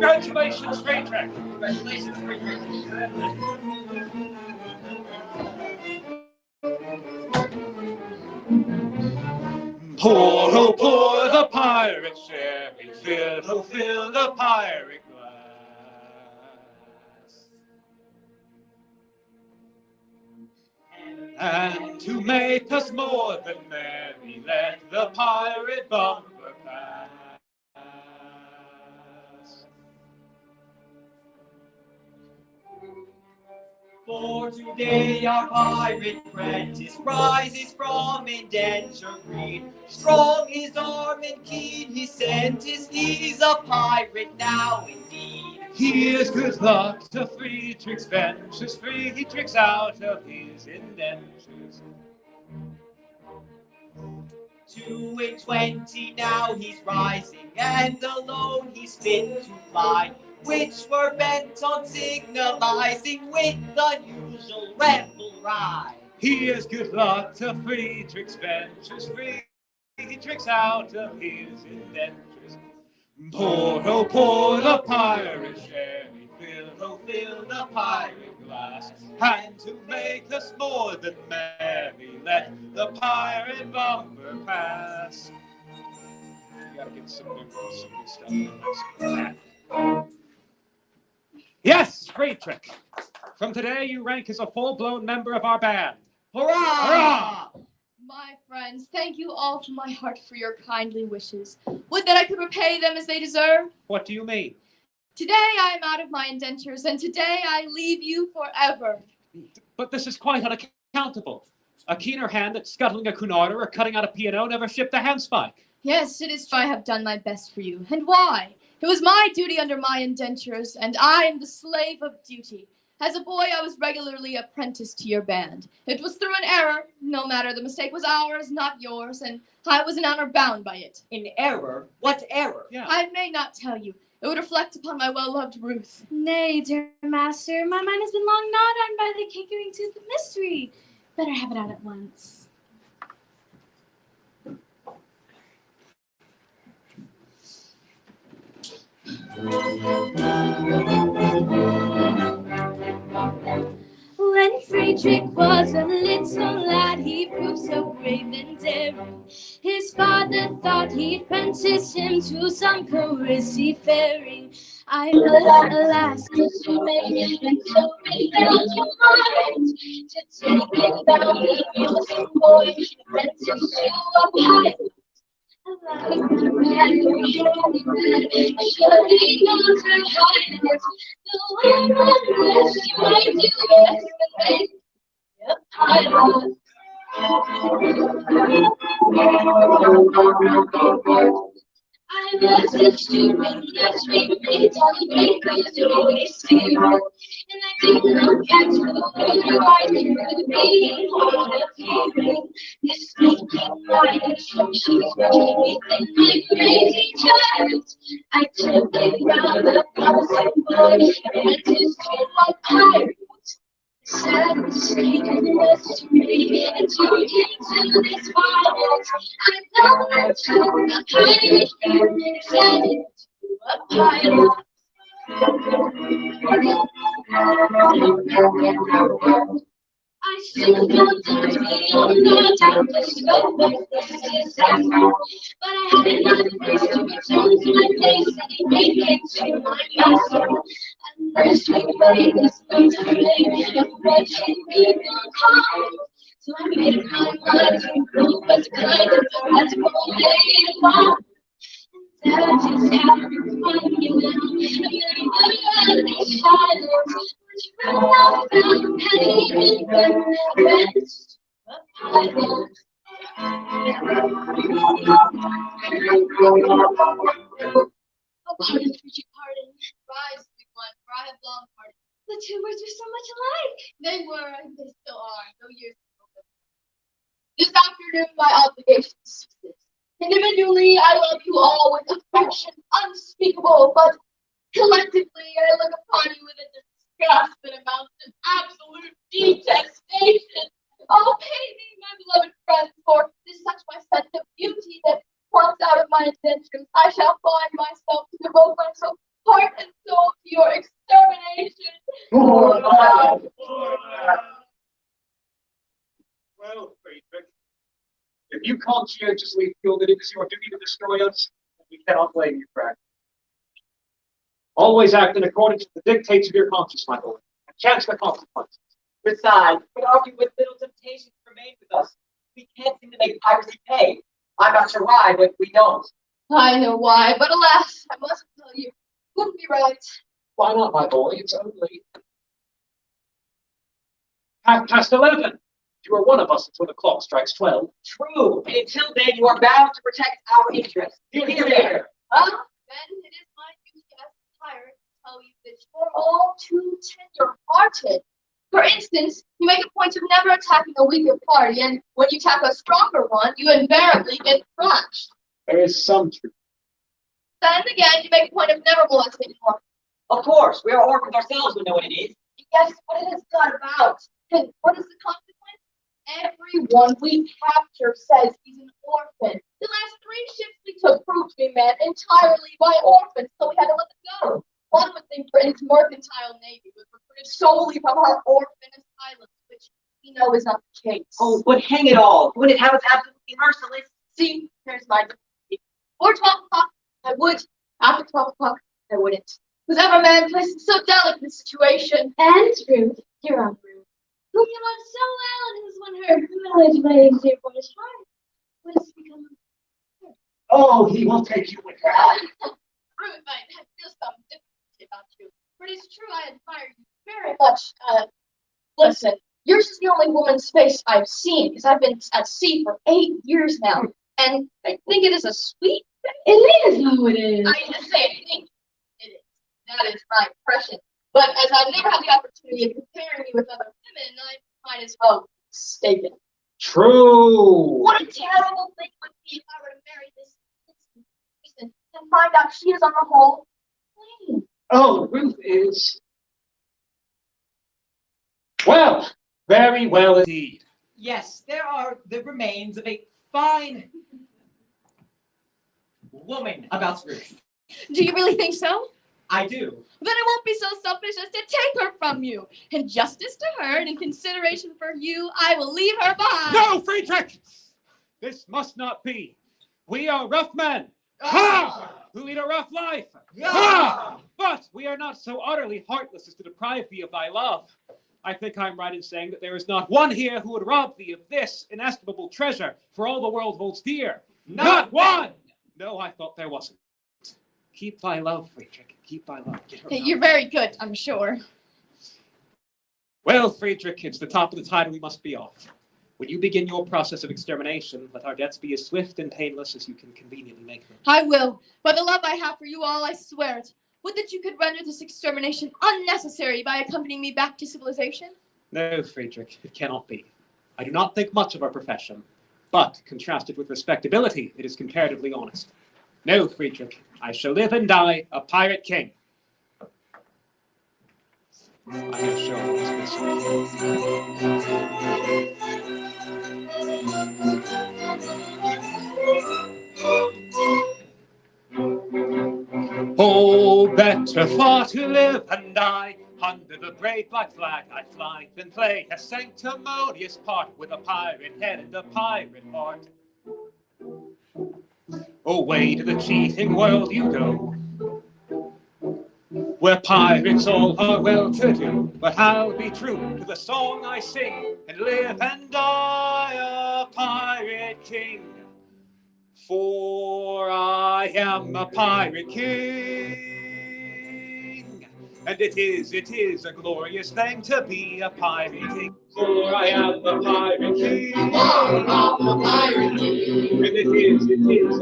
Congratulations, Great Trek. Congratulations, Great Trek. Pour, oh, pour the pirate sherry, fill, oh, fill the pirate glass. And to make us more than merry, let the pirate bumper pass. For today our pirate apprentice rises from indenture freed. Strong his arm and keen his sentence, he's a pirate now indeed. Here's good luck to Friedrich's ventures, Friedrich's out of his indentures. 2 and 20 now he's rising, and alone he's fit to fly, which were bent on signalizing with unusual revelry. Here's good luck to Friedrich's ventures, Friedrich's out of his indentures. Pour, oh, pour the pirate sherry, fill, oh, fill the pirate glass, and to make us more than merry, let the pirate bumper pass. You gotta get some new stuff. Yes, Friedrich! From today, you rank as a full-blown member of our band. Hurrah! Hurrah! My friends, thank you all from my heart for your kindly wishes. Would that I could repay them as they deserve. What do you mean? Today I am out of my indentures, and today I leave you forever. But this is quite unaccountable. A keener hand at scuttling a Cunarder or cutting out a piano never shipped a handspike. Yes, it is true I have done my best for you. And why? It was my duty under my indentures, and I am the slave of duty. As a boy, I was regularly apprenticed to your band. It was through an error. No matter, the mistake was ours, not yours, and I was in honor bound by it. In error? What error? Yeah. I may not tell you. It would reflect upon my well-loved Ruth. Nay, dear master, my mind has been long gnawed on by the kinkering tooth of mystery. Better have it out at once. When Friedrich was a little lad, he proved so brave and daring. His father thought he'd prentice him to some carisy faring. I must, alas, dismay, and so rebuild your mind to take it down the music boy, apprentice to a pirate. Surely not her highness, the one unless you might do yes and make a pirate. I was a stupid, yes, we made all makers always see, and I did not catch the way I could be hard of hearing. This making my instructions within my crazy child. I took it round the thousand boys, apprenticed to a pirate. Sad mistake and mystery, and get you into this violence. I know that you're hiding here, excited to a pilot. I should have known that we all know time to go back to December. But I had another place to return to my place and it made to my master. And first we made this no time and watching me come. So I made my mind to grow, but kind of that's what I made it long. That is how I'm finding now. I'm gonna be silent. But you know I'm hanging the rest of pilot. Oh, pardon, frigid pardon. Rise, big one, for I have long parted. The two words are so much alike. They were, and they still are, no years ago. This afternoon, my obligations cease. Individually, I love you all with affection unspeakable, but collectively, I look upon you with a disgust that amounts to absolute detestation. Oh, pity me, my beloved friends, for this such my sense of beauty that once out of my indentions, I shall find myself to devote myself heart and soul to your extermination. Poor lad, poor lad. Well, Friedrich, if you conscientiously feel that it is your duty to destroy us, then we cannot blame you for acting. Always act in accordance with the dictates of your conscience, my boy, and chance the consequences. Besides, we argue with little temptation to remain with us. We can't seem to make piracy pay. I'm not sure why, but we don't. I know why, but alas, I must tell you, it wouldn't be right. Why not, my boy? It's only 11:30. You are one of us until the clock strikes 12. True, and until then, you are bound to protect our interests. Here. Well, then it is my duty as a pirate to tell you that you're all too tender-hearted. For instance, you make a point of never attacking a weaker party, and when you attack a stronger one, you invariably get thrashed. There is some truth. Then again, you make a point of never molesting one. Of course, we are orphans ourselves. We know what it is. Guess what it is not about. And what is the consequence? Everyone we capture says he's an orphan. The last 3 ships we took proved to be manned entirely by orphans, so we had to let them go. One would think Britain's mercantile navy was recruited solely from our orphanous islands, which we know is not the case. Oh, but hang it all. Wouldn't have us absolutely merciless? See, here's my duty. Before 12 o'clock, I would. After 12 o'clock, I wouldn't. Was ever man placed in so delicate a situation? And Ruth, your own Ruth, whom you love so well and who's won her village wedding to your boyish heart, what has become of her? Oh, he will take you with her. Ruth, I feel some difficulty about you. For it is true I admire you very much. Listen, yours is the only woman's face I've seen, because I've been at sea for 8 years now, and I think it is a sweet face. It is, oh, it is. I say I think it is. That is my impression. But as I've never had the opportunity of comparing you with other women, I might as well be mistaken. True. What a terrible thing would be if I were to marry this person and find out she is on the whole clean. Oh, Ruth is. Well, very well indeed. Yes, there are the remains of a fine woman about Ruth. Do you really think so? I do. Then I won't be so selfish as to take her from you. In justice to her and in consideration for you, I will leave her behind. No, Friedrich! This must not be. We are rough men. Ha! Who lead a rough life. Ha! But we are not so utterly heartless as to deprive thee of thy love. I think I'm right in saying that there is not one here who would rob thee of this inestimable treasure for all the world holds dear. Not one! No, I thought there wasn't. Keep thy love, Friedrich. Keep thy love. Get her Hey, out. you're very good, I'm sure. Well, Friedrich, it's the top of the tide and we must be off. When you begin your process of extermination, let our deaths be as swift and painless as you can conveniently make them. I will. By the love I have for you all, I swear it. Would that you could render this extermination unnecessary by accompanying me back to civilization? No, Friedrich, it cannot be. I do not think much of our profession, but contrasted with respectability, it is comparatively honest. No, Friedrich, I shall live and die a pirate king. I have shown this. 'Twere far to live and die under the brave black flag. I'd fly and play a sanctimonious part with a pirate head and a pirate heart. Away to the cheating world you go, where pirates all are well-to-do. But I'll be true to the song I sing and live and die a pirate king. For I am a pirate king, and it is a glorious thing to be a pirate king. For I am a pirate king, I'm a pirate king, and it is a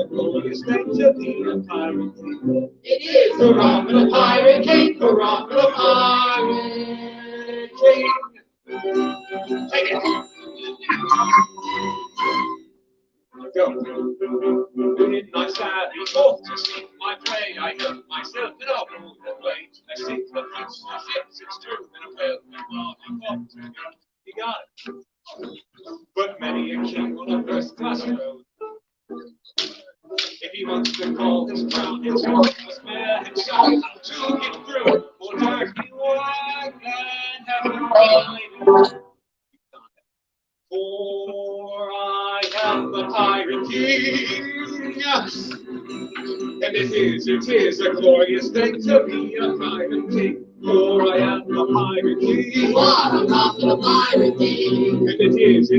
glorious thing to be a pirate king. It is, for I'm a pirate king, for I'm a pirate king. Take it. Go. In my savvy forth to seek my prey, I hurt myself in a broken way. I sink the fruits of ships, it's true, in a well-beloved you got it. But many a king on a first-class road, if he wants to call his crown his own, must bear himself to get through. For dark you are, and have for I am the pirate king, and it is a glorious thing to be a pirate king. For I am the pirate king, I'm the pirate king, and it is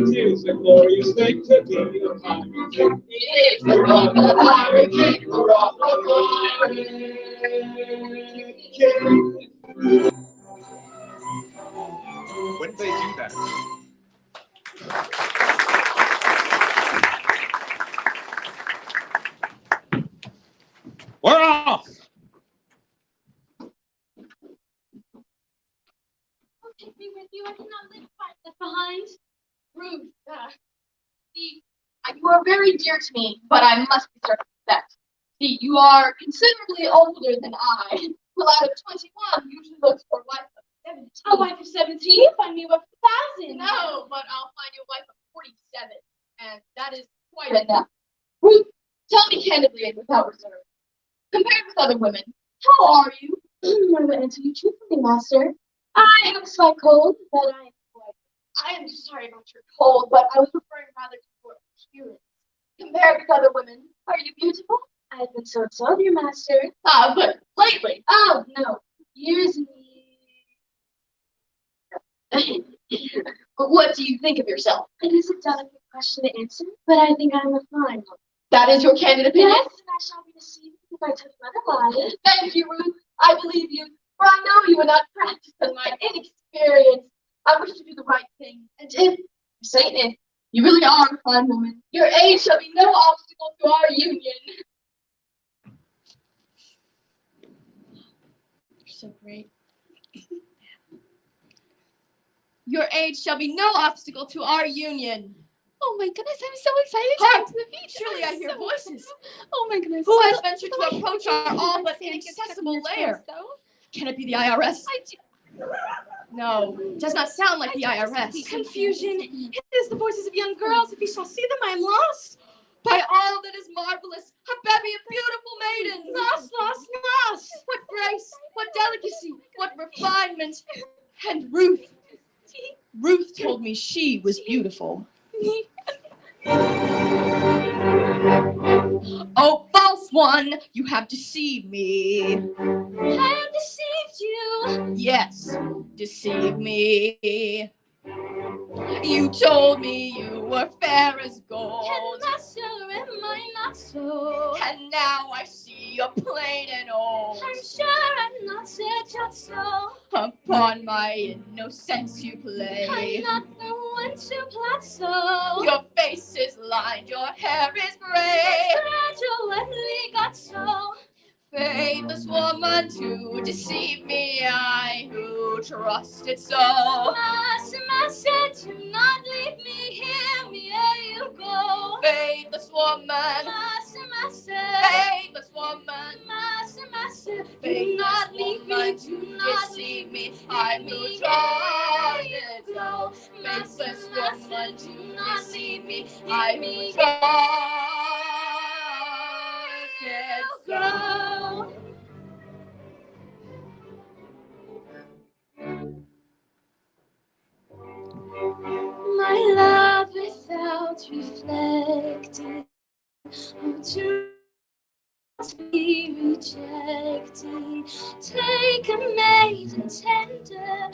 a glorious thing to be a pirate king. It is, for I'm the pirate king, for I'm the pirate king. When did they do that? We're off! Oh, take me with you. I cannot live left behind. Ruth, see, you are very dear to me, but I must be circumspect. See, you are considerably older than I. A lad of 21 usually looks for a wife of 17. A wife of 17? Find me a wife of 1,000. No, but I'll find you a wife of 47, and that is quite enough. Ruth, tell me candidly and without reserve, compared with other women, how are you? I will answer you truthfully, master. I am slight cold, but I am quite. I am sorry about your cold, but I was referring rather to your appearance. Compared with other women, are you beautiful? I have been so told, your master. Ah, but lately. Oh, no. Years and years. What do you think of yourself? It is a delicate question to answer, but I think I am a fine one. That is your candid opinion? Yes, and I shall be deceived if I tell you otherwise. Thank you, Ruth. I believe you, for I know you would not practice on my inexperience. I wish to do the right thing, and if, say if, you really are a fine woman, your age shall be no obstacle to our union. You're so great. Your age shall be no obstacle to our union. Oh my goodness, I'm so excited to Hark! go to the beach. Surely I hear voices. Oh my goodness. Who has ventured to approach our all but Santa gets inaccessible stuck in your lair? dress, though. Can it be the IRS? I do. No, it does not sound like the IRS. Confusion. It is the voices of young girls. If we shall see them, I am lost. By all that is marvelous, a bevy of beautiful maidens. Lost. What grace, what delicacy, what refinement. And Ruth told me she was beautiful. Oh, false one, you have deceived me. I have deceived you. Yes, deceive me. You told me you were fair as gold. And master, am I not so? And now I see you're plain and old. I'm sure I'm not said just so. Upon my innocence you play. I'm not the one to plot so. Your face is lined, your hair is gray. Gradually got so. Faithless woman to deceive me, I who trusted so. Master, do not leave me here, ere you go. Faithless woman, Master, faithless woman, Master, do faithless not leave me, woman do to not deceive leave me, I who trusted so. Faithless woman to deceive me, I who trusted so. without reflecting, to be rejecting. Take a maiden tender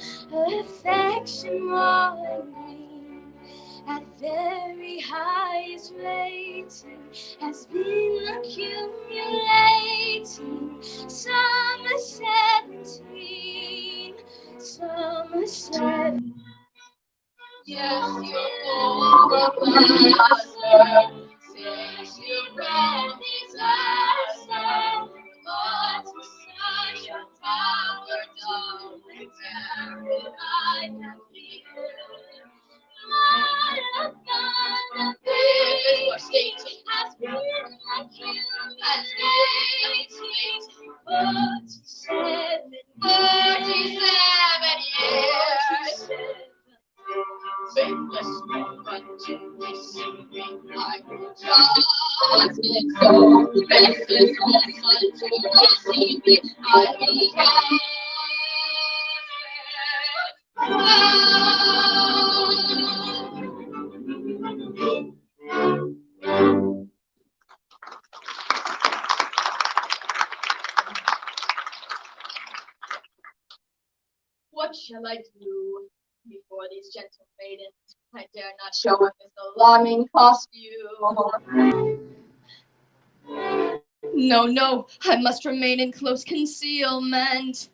affection raw and green, at very highest rating has been accumulating. Summer 17, summer 17. Yes, you're full of laughter, since you read disaster, but to such a power, don't pretend I have fear. The things we're stating has been accumulating, 47 years. Faithless woman to receiving my judgment. So faithless woman to receiving my judgment. What shall I do before these gentle maidens? I dare not show up this alarming costume. No, no, I must remain in close concealment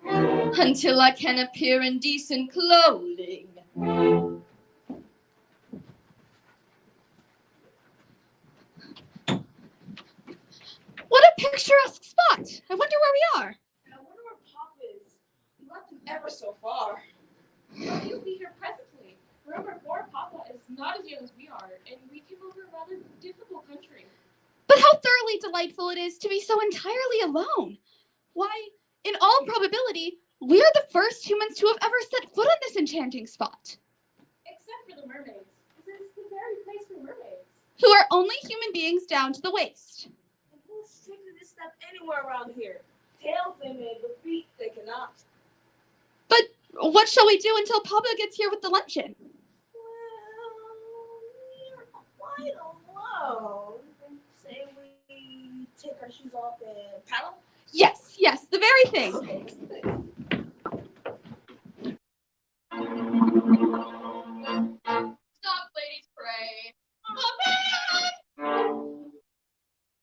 until I can appear in decent clothing. What a picturesque spot! I wonder where we are. I wonder where Pop is. We left him ever so far. Well, he'll be here presently. Remember, poor Papa is not as young as we are, and we came over a rather difficult country. But how thoroughly delightful it is to be so entirely alone. Why, in all probability, we are the first humans to have ever set foot on this enchanting spot. Except for the mermaids. This is the very place for mermaids. Who are only human beings down to the waist. And who strictly to step anywhere around here? Tails they may, but feet they cannot. But what shall we do until Papa gets here with the luncheon? Well, we are quite alone. Say we take our shoes off and paddle? Yes, yes, the very thing. Okay. Stop, ladies, pray.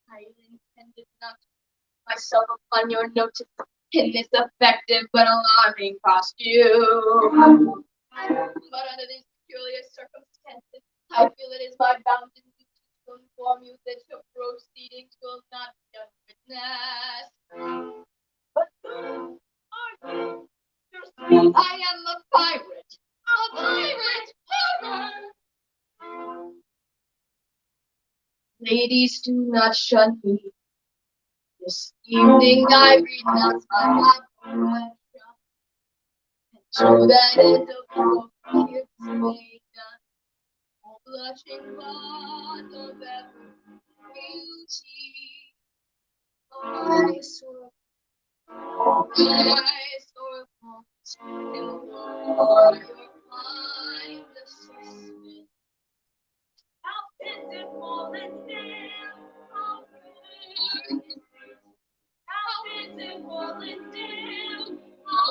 I intended not to put myself upon your notice in this effective but alarming costume. But under these peculiar circumstances, I feel it is my bounden duty to inform you that your proceedings will not be unwitnessed. But who are you? I am a pirate. A pirate! Horror! Ladies, do not shun me. This evening I renounce my life. And to that end of hope here stay done. Oh, blushing God of ever beauty. I soar, for your kind assistance. How pitiful and dim, how pitiful and dim, how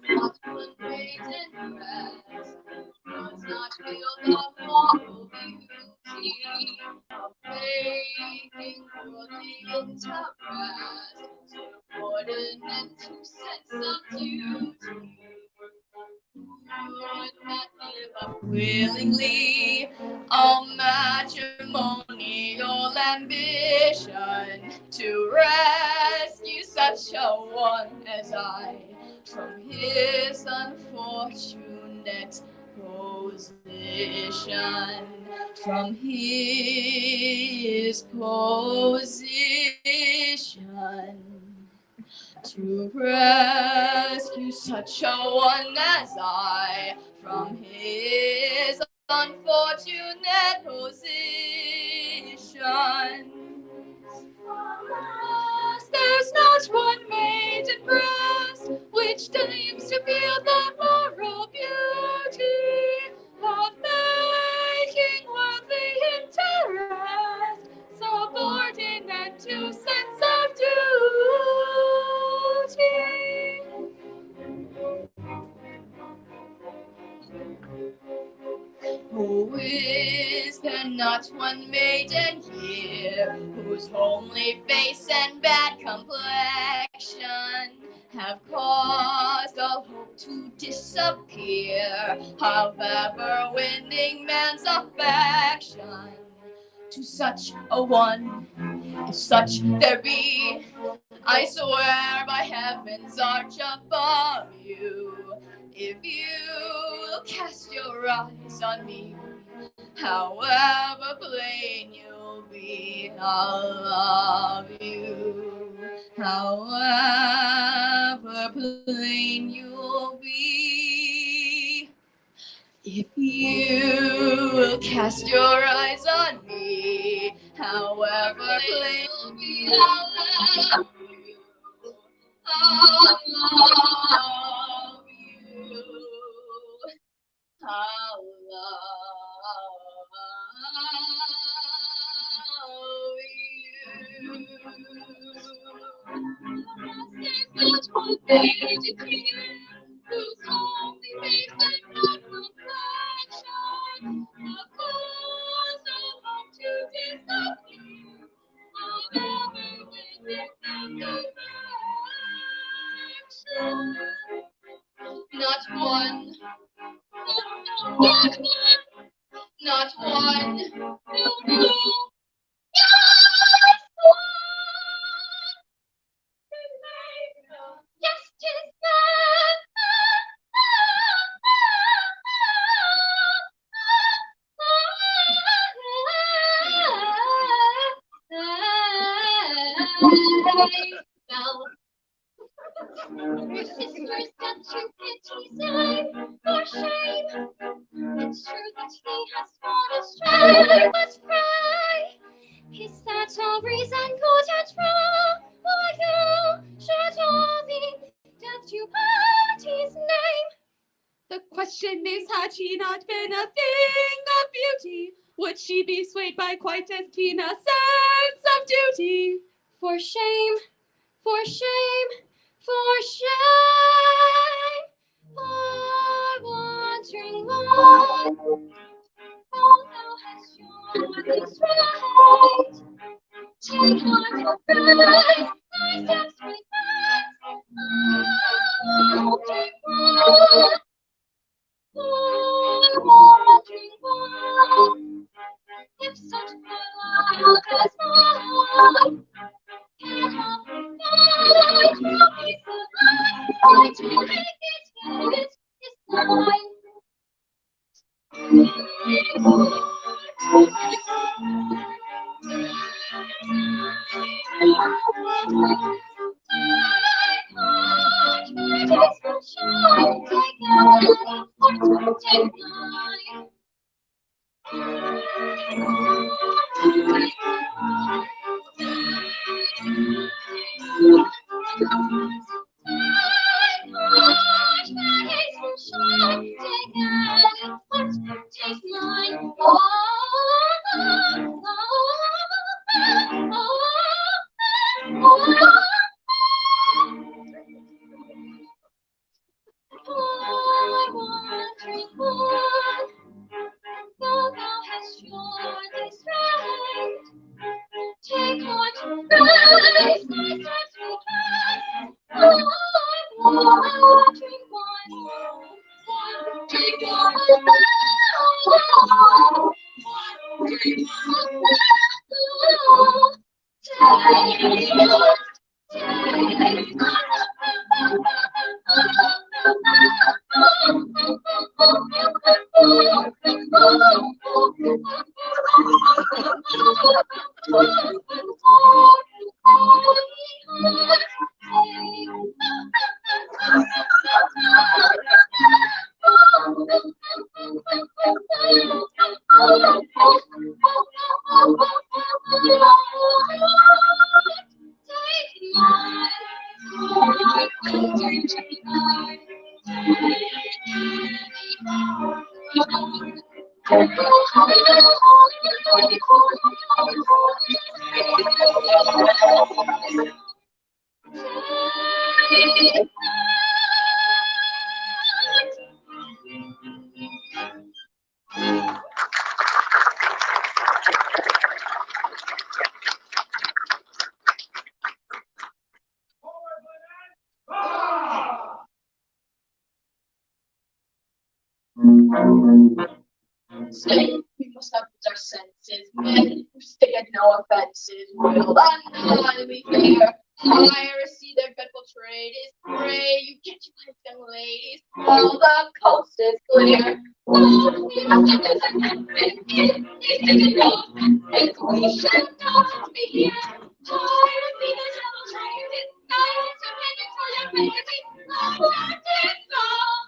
Not one maiden rest, does not feel the moral beauty of making worldly interest, subordinate to sense of duty. Would not live up willingly all matrimonial ambition to rescue such a one as I from his unfortunate position, from his position. To rescue such a one as I from his fortunate position. There's not one maiden breast which deems to feel the moral beauty of making worldly interest subordinate to sense of duty. Oh, is there not one maiden here whose homely face and bad complexion have caused all hope to disappear, however winning man's affection? To such a one, if such there be, I swear by heaven's arch above you, if you cast your eyes on me, however plain you'll be, I'll love you. However plain you'll be, if you cast your eyes on me, however plain you'll be, I'll love you. I'll love you. I'll love you. There's not one maiden here whose only face and not complexion the cause of hope to disappear, however wicked and affection. Not one. Not one. No. Yes, 'tis your sister's got your pity side for shame. It's true that he has gone astray, but pray, is that all reason good and true? Why you should all be deaf to his name? The question is, had she not been a thing of beauty, would she be swayed by quite as keen a sense of duty? For shame, for shame, for shame, for wandering one. Oh, thou hast shown this right. Take heart of Christ, thy steps relax. Wandering one, wandering one. If such love as mine cannot provide no peace of mind, to make it good is thine. Take mine. Take mine. Wandering one, though thou hast sure this right, take heart to rise, thy steps will pass. Wandering one, wandering one, wandering one, Stay. We must not lose our senses. Men who stay at no offenses will unknown be fair. Piracy, their dreadful trade is prey. You get your wives, young ladies, while the coast is clear. Oh, we must get this and we should not be here. Piracy, the devil trade is nice to make it for your baby. Oh, it's all.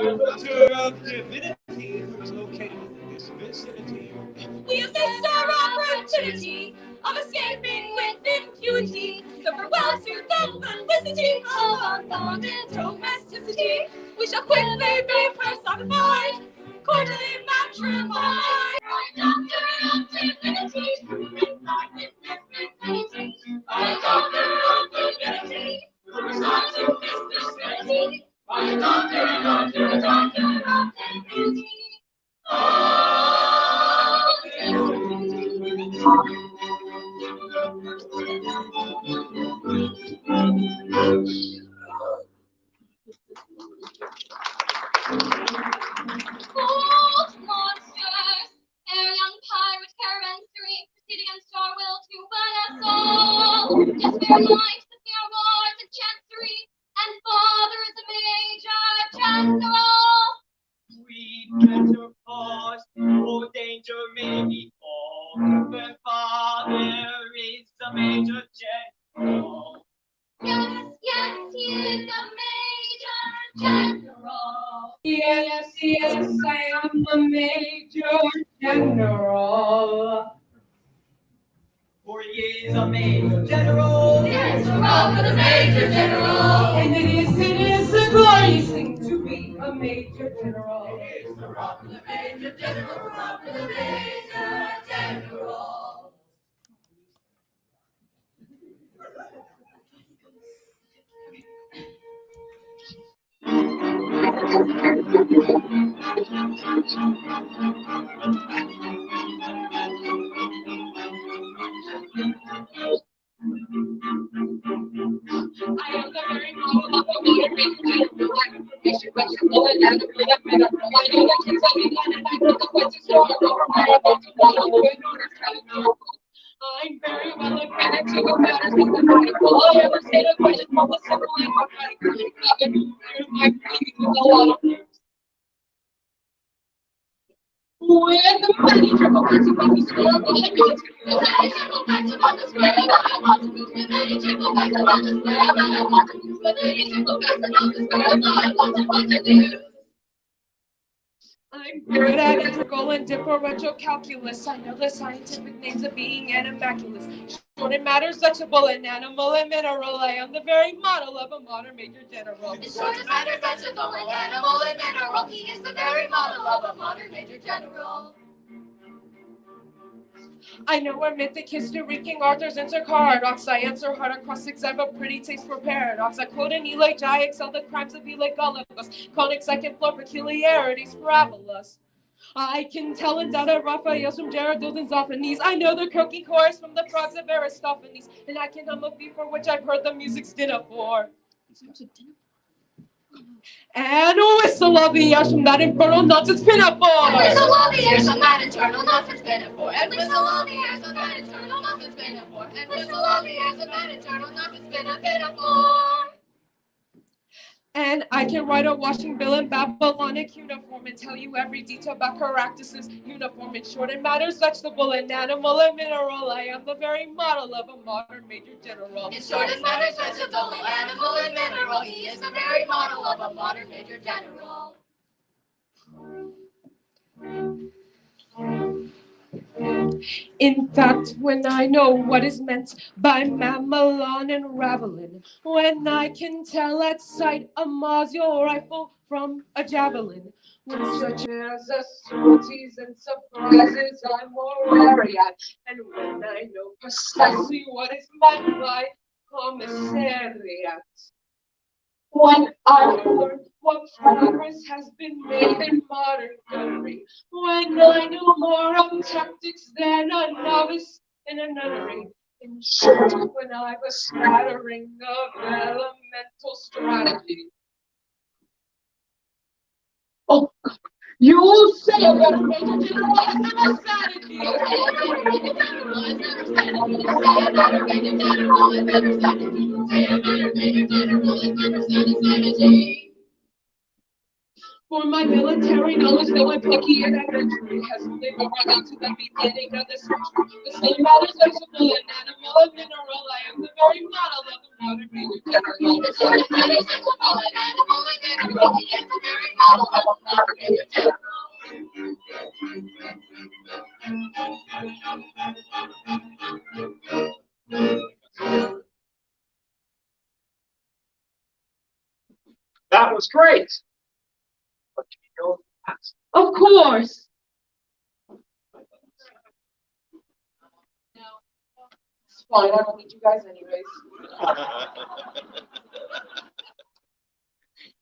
Arbiter of divinity who is located in this vicinity. We have missed our opportunity of escaping with impunity. So farewell to the felicity of unbounded domesticity. We shall quickly be personified, courtly matrimony. Doctor of divinity, inside this vicinity. Doctor of divinity, inside this vicinity. Doctor of divinity. Bold monsters, ere young pirate caravanserai proceed against our will to burn us all. Yes, fair light, the fair lords and chancery, and father is the major general. We better pause, for danger may befall. The father is the major general. Yes, he is the major general. Yes, I am the Major General. For he is a major general. There's a roll for the major general. And it is a glorious thing to be a Major General. It's the roll for the major general, roll for the major general. I am the very model of a major general. I have information questionable and I don't really have better. I know that you tell me that and I know the questions so I over my about to follow in order to try to know. I'm very well acquainted to a matters with the medical. I ever say the question from a civil and organic. I've been my brain with a lot of things. When the money triple back to what we score, but I go to the money triple back to what the square, but I want to move the money triple back to what the square, but I want to move the money triple back to what the square, but I want to do. I'm good at integral and differential calculus. I know the scientific names of being and immaculate. Short and matters touchable and animal and mineral. I am the very model of a modern major general. In short and matters touchable and animal and mineral, he is the very model of a modern major general. I know where mythic history, King Arthur's answer paradox. I answer hard acrostics, I've a pretty taste for paradox. I quote an Elite, I excel the crimes of Elite Gulliver's. Conics, I can floor peculiarities, parabolas. I can tell it out of Raphael's from Gerardo's and Zoffanies. I know the croaking chorus from the frogs of Aristophanes. And I can hum a beat for which I've heard the music's dinner for. And whistle of the ash from that infernal nonsense pinafore. Whistle of the air from that eternal, nothing's been it for. And whistle all the years of that eternal, nothing's been it for. And whistle all the years of that eternal, nothing's been it for. And I can write a washing bill in Babylonic uniform and tell you every detail about Caractacus' uniform. In short, it matters vegetable and animal and mineral. I am the very model of a modern major general. In short, it matters vegetable, animal, and mineral. He is the very model of a modern major general. In fact, when I know what is meant by mamelon and ravelin, when I can tell at sight a Mauser rifle from a javelin, when such as sureties and surprises I'm more wary at, and when I know precisely what is meant by commissariat. When I learn what progress has been made in modern gunnery, when I know more of tactics than a novice in a nunnery, in short, when I've a smattering of elemental strategy. Oh, you say a better major general has never strategy. Say a better major general has never strategy. Say a better major general has never strategy. Say a better major general has never strategy. For my military knowledge, though I'm picky and adventurous, has only been running to the beginning of the century. The same matters vegetable and animal and mineral. I am the very model of the modern major general. The same matters vegetable and animal and mineral. He is the very model of a modern major general. That was great. But can you go fast? Of course. It's fine, I don't need you guys anyways.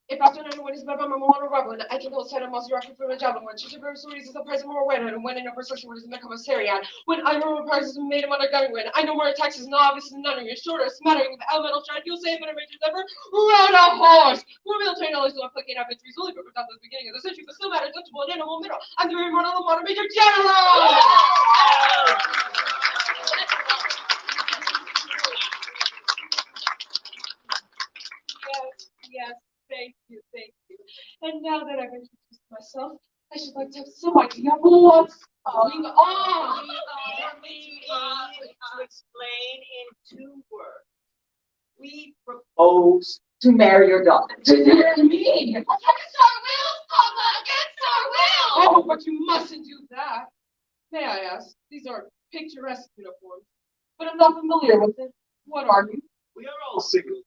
If after knowing what is better by my mono rebel, I can go outside of Mauser rifle from a javelin, when Chichibu is the price of more weight, and when in a procession what is in the commissariat, when I remember prices and made him on a gunning win, I know more attacks is novice and none of your shorter, smattering with elemental strength, you'll say better majors ever rode a horse. More military knowledge than flicking infantry, only broken down at the beginning of the century, but still matters vegetable and animal mineral. I'm the very model of modern major general. Yes. Thank you. And now that I've introduced myself, I should like to have some idea of what's going on. To explain in 2 words. We propose to marry your daughter. To marry me? Against our wills, Papa! Against our wills! Oh, but you mustn't do that. May I ask? These are picturesque uniforms, but I'm not familiar with it. What are you? We are all single.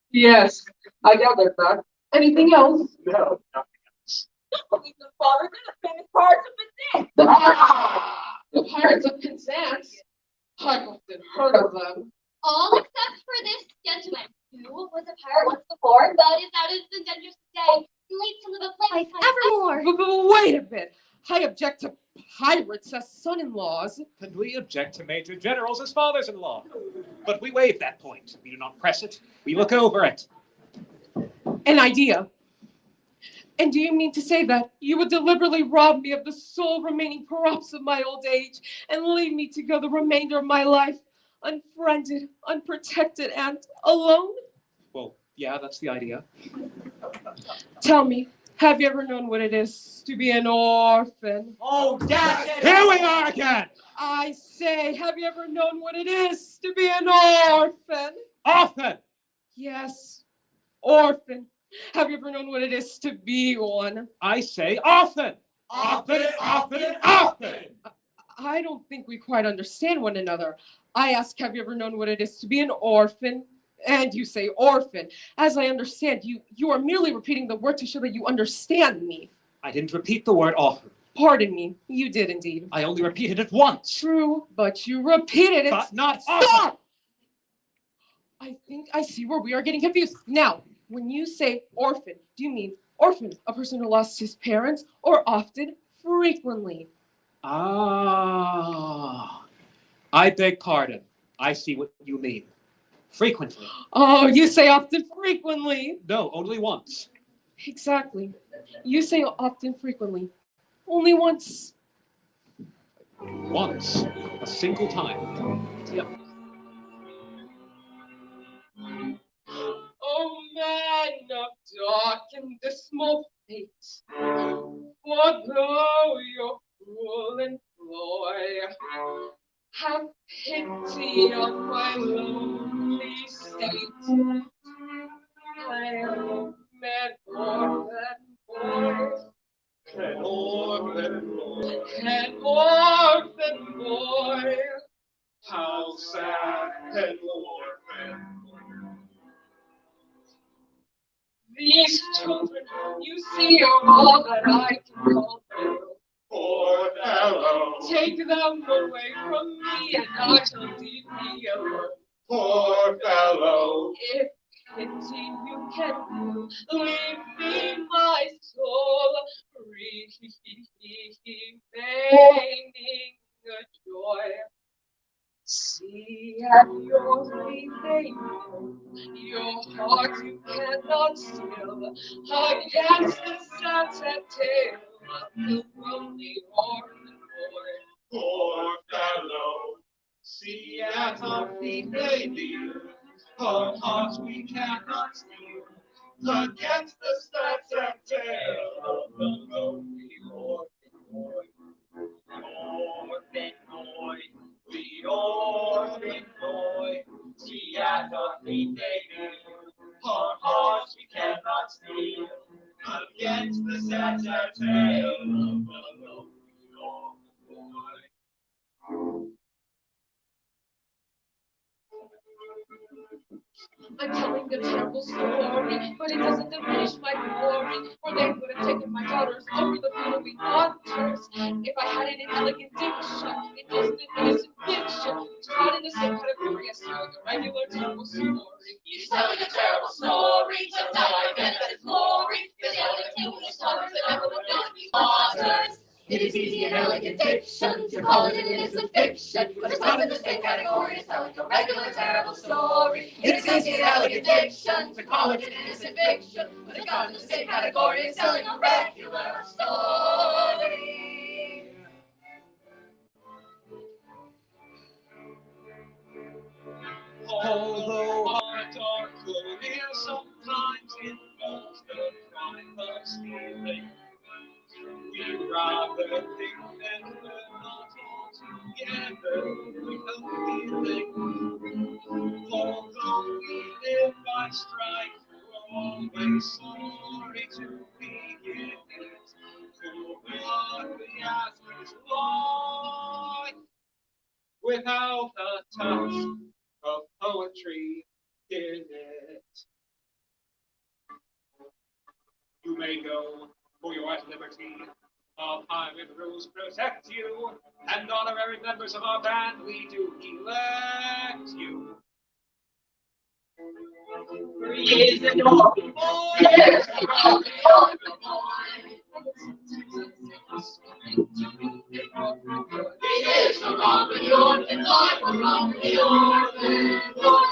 Yes, I gathered that. Anything else? No, nothing else. He's the father of the famous parts of the day. The Pirates of Penzance. I've often heard of them. All except for this gentleman, who was a pirate once before, but is out of the dangers today, and leads to live a life evermore. But wait a bit. I object to pirates as son-in-laws. And we object to major generals as fathers-in-law. But we waive that point. We do not press it. We look over it. An idea. And do you mean to say that you would deliberately rob me of the sole remaining props of my old age and leave me to go the remainder of my life unfriended, unprotected, and alone? Well, yeah, that's the idea. Tell me, have you ever known what it is to be an orphan? Oh, dash it! Here we are again! I say, have you ever known what it is to be an orphan? Often! Yes, orphan. Have you ever known what it is to be one? I say often! Often! I don't think we quite understand one another. I ask, have you ever known what it is to be an orphan? And you say orphan. As I understand, you are merely repeating the word to show that you understand me. I didn't repeat the word often. Pardon me, you did indeed. I only repeated it once. True, but you repeated it. But not often. Stop! I think I see where we are getting confused. Now, when you say orphan, do you mean orphan, a person who lost his parents, or often, frequently? Ah. I beg pardon. I see what you mean. Frequently. Oh, you say often, frequently. No, only once. Exactly. You say often, frequently. Only once. Once, a single time. Yep. Oh, man of dark and dismal fate, forego your cruel employ. Have pity on my lonely state. I am an orphan boy. An orphan boy. An orphan boy. How sad an orphan boy. These children, you see, are all that I can call them. Poor fellow. Take them away from me, and I shall leave me alone. Poor fellow. If pity you can do, leave me my soul, remaining a joy. See at your feet they know, your heart you cannot still, against the sunset tale of the lonely orphan boy. Poor fellow. See at our feet they kneel, our hearts we cannot steal, against the sunset tale of the lonely orphan boy. Orphan boy, the orphan boy, see at our feet they kneel, our hearts we cannot steal, against the sunset tale of the lonely orphan boy. I'm telling a terrible story, but it doesn't diminish my glory, for they would have taken my daughters over the billowy waters. If I had it in elegant diction, it wasn't an innocent fiction, which is not in the same category as telling a regular terrible story. He's telling a terrible story, just how I invented his glory. He's telling a foolish stories that never would know these waters. It is easy in elegant diction to call it an innocent fiction, but it's not in the same category as telling a regular terrible story. It is easy in elegant diction to call it an innocent fiction, but it's not in the same category as telling a regular story. Although our dark career sometimes involves the crime of stealing, we rather think that we're not altogether without feeling. Although we live by strife, we're always sorry to begin it. To what we ask is life without a touch of poetry in it. You may go, for you are at liberty. All pirate rules protect you, and honorary members of our band, we do elect you. He is an orphan boy. Yes, an orphan boy. He is a romping orphan boy, a romping orphan boy.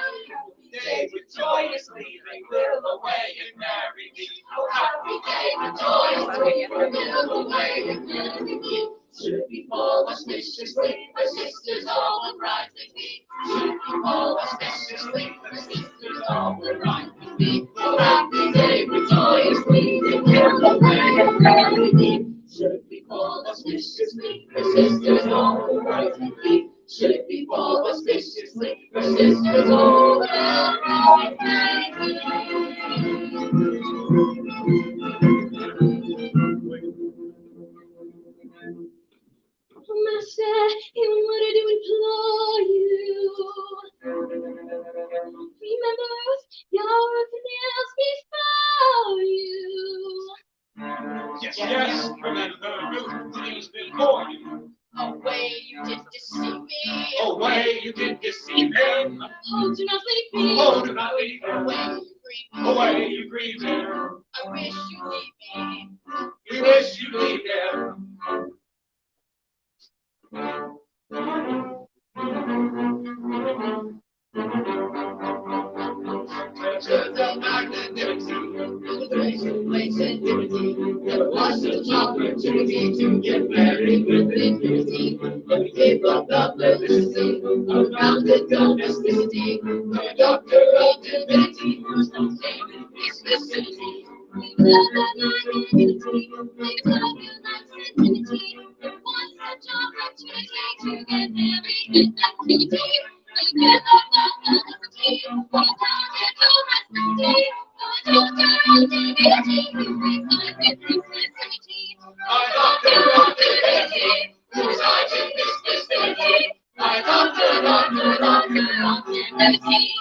They joyously they will away and marry me. Oh, happy day, joyously will away and marry me. Should we fall auspiciously, my sisters all will rise with me. Should we fall auspiciously, my sisters all will rise with me. Oh, happy day, joyously they will away and marry me. Should we fall auspiciously, my sisters all will rise with me. Should we fall auspiciously, my sisters all will rise with me. Master, in order to implore you, remember your canals before you. Yes, remember Ruth, please before you. Away you did deceive me. Away you did deceive him. Oh, do not leave me. Oh, do not leave him. Away you grieve me. Away you grieve him. I wish you'd leave me. We wish you'd leave him. To the magnanimity, the grace of place and dignity, there was such opportunity to get married with impunity. We gave up the publicity around the domesticity. The doctor of divinity who's not saying his vicinity. We love that naivety, we love you like sensitivity. It was such opportunity to get married in activity. We give up the publicity, we love it domesticity. The doctor of divinity who resides in his vicinity. Our doctor of divinity resides in this vicinity. Our doctor of divinity.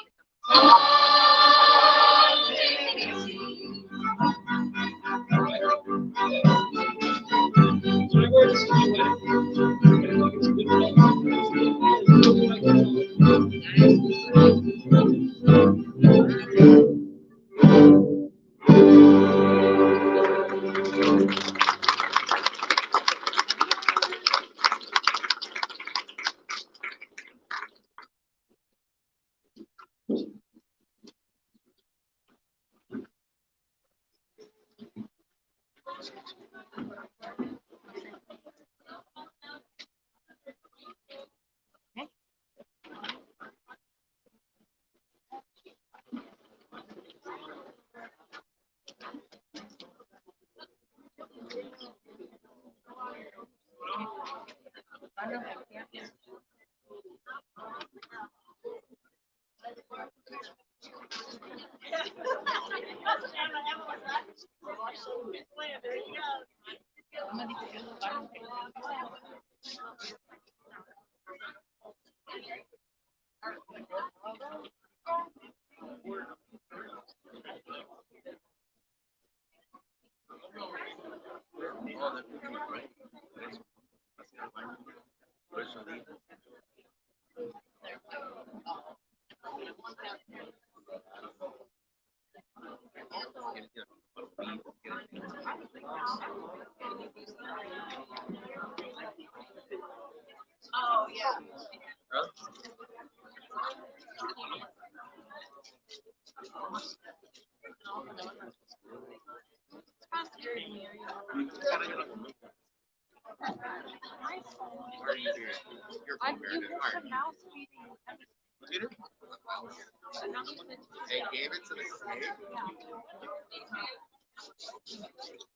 They gave it to the snake.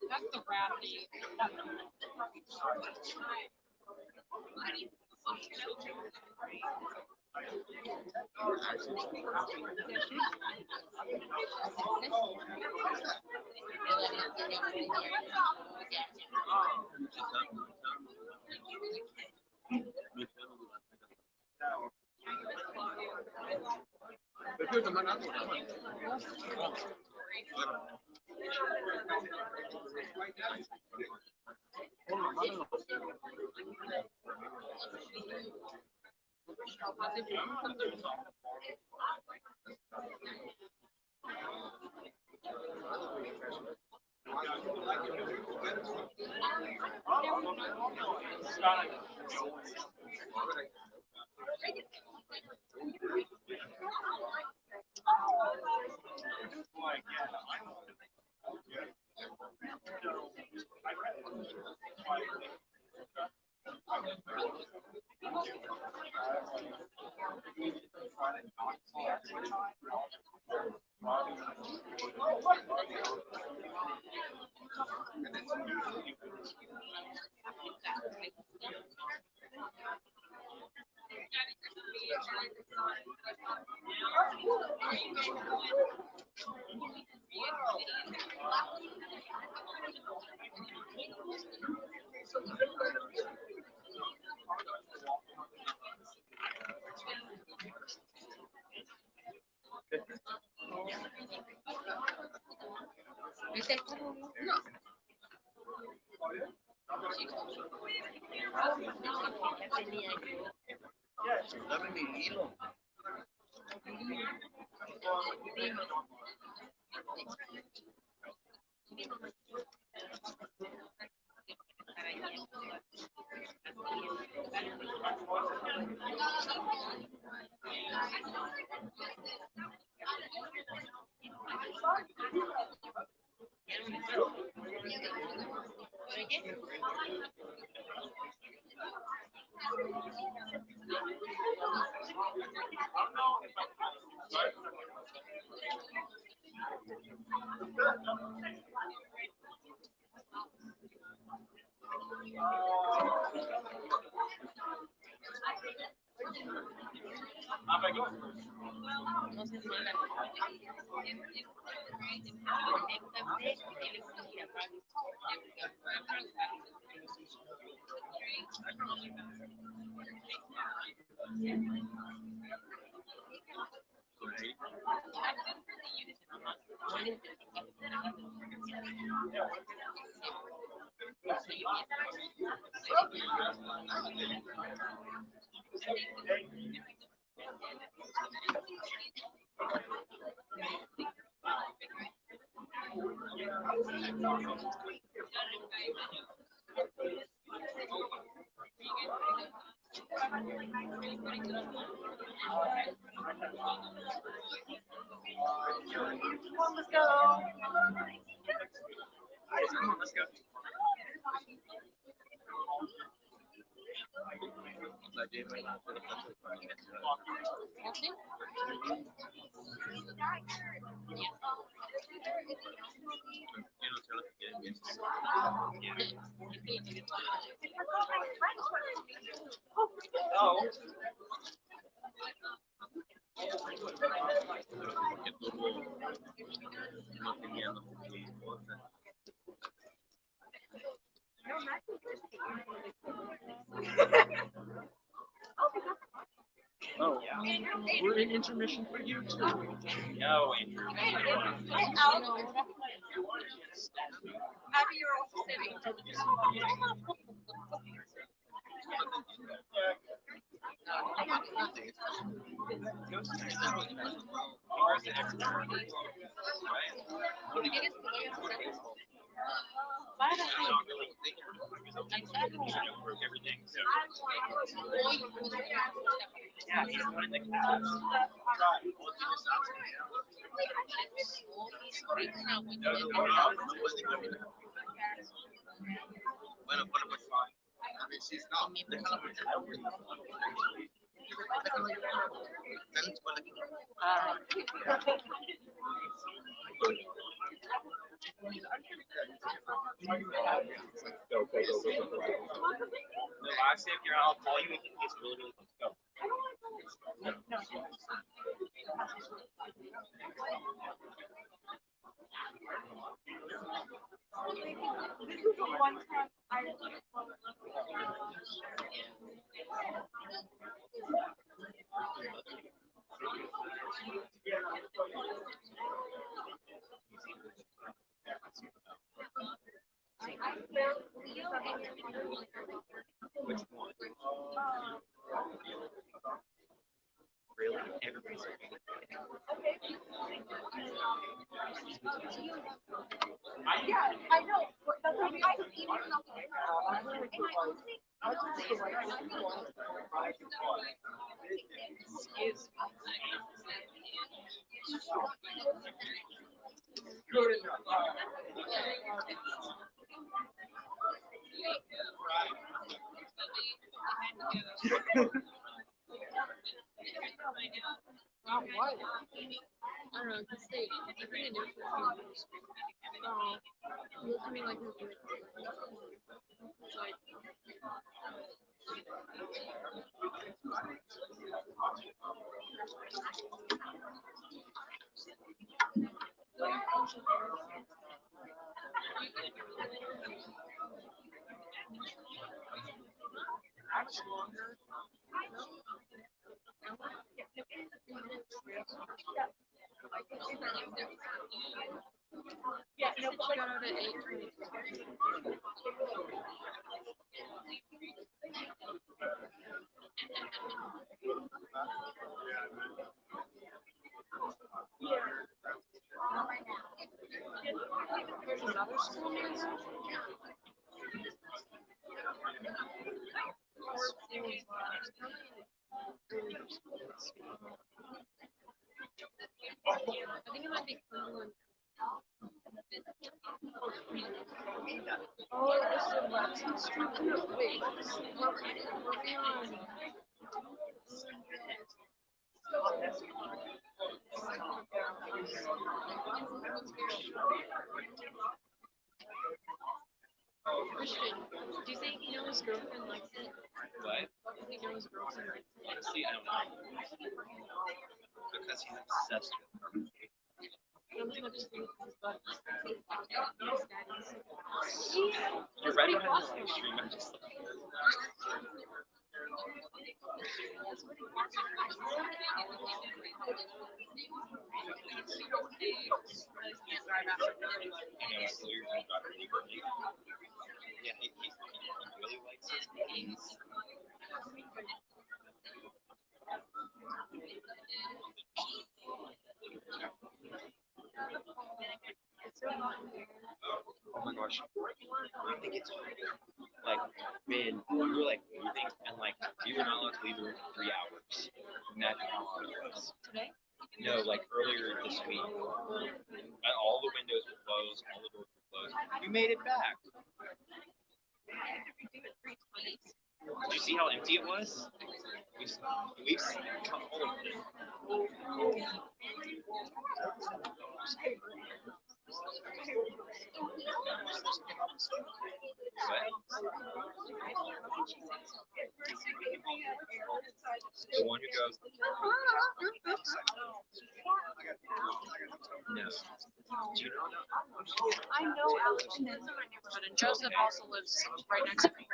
That's the gravity. Oh, we're in intermission for you too. No, Abby, you're also sitting. I say if you're out, I'll call you. It's really, really close. Go. This is the one time I Which one? Really? Everybody's yeah, I know. But that's what I even know. And I honestly, Excuse What? I don't know, because they bring a new food. Oh, you look at me like you're good. It's like, yeah, no, but got like, out at 8:20. There's another school near here. I think it might be Cleveland. Oh, this is a Lexus truck. Wait, we're beyond. Christian, do you think he knows his girlfriend likes it? What? Do you think he knows his girlfriend likes it? honestly, I don't know. Because he's obsessed with her. You're right behind the live stream. I'm just like. Yeah, he really likes his games. Oh my gosh. I think it's like, man, we were like leaving and like we were not allowed to leave the room for 3 hours. Imagine how long it was. Today? No, like earlier this week. And all the windows were closed, all the doors were closed. We made it back. Did you see how empty it was? We've come all over it. The one who goes. No. Do you know? I know Alex lives in my neighborhood, and Joseph also lives right next to me.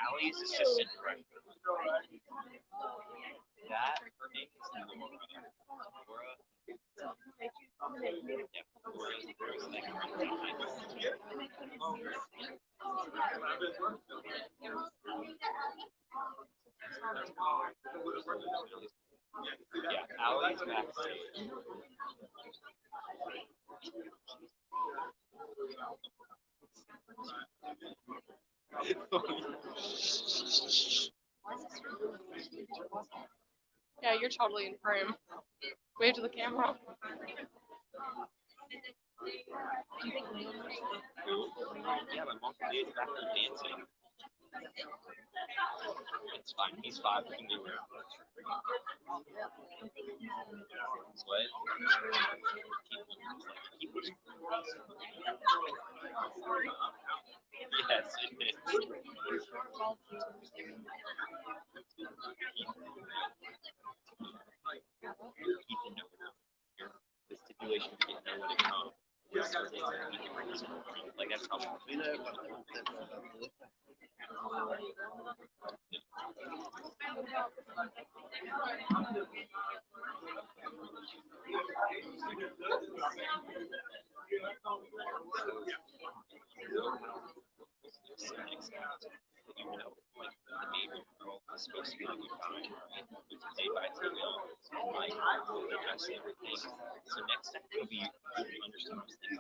Allie's assistant director. That her name is Laura. Laura. Yeah, Laura's like right behind her. Yeah, Allie's backstage. Yeah, you're totally in frame. Wave to the camera. Yeah, my mom is back there dancing. It's fine. He's 5. We can do it. What? Yes, it is. The stipulation to get nowhere to come. Like that's how the neighbor girl is supposed to be like a guy, right? They buy female, like the dress and everything. So next step will be understand those things.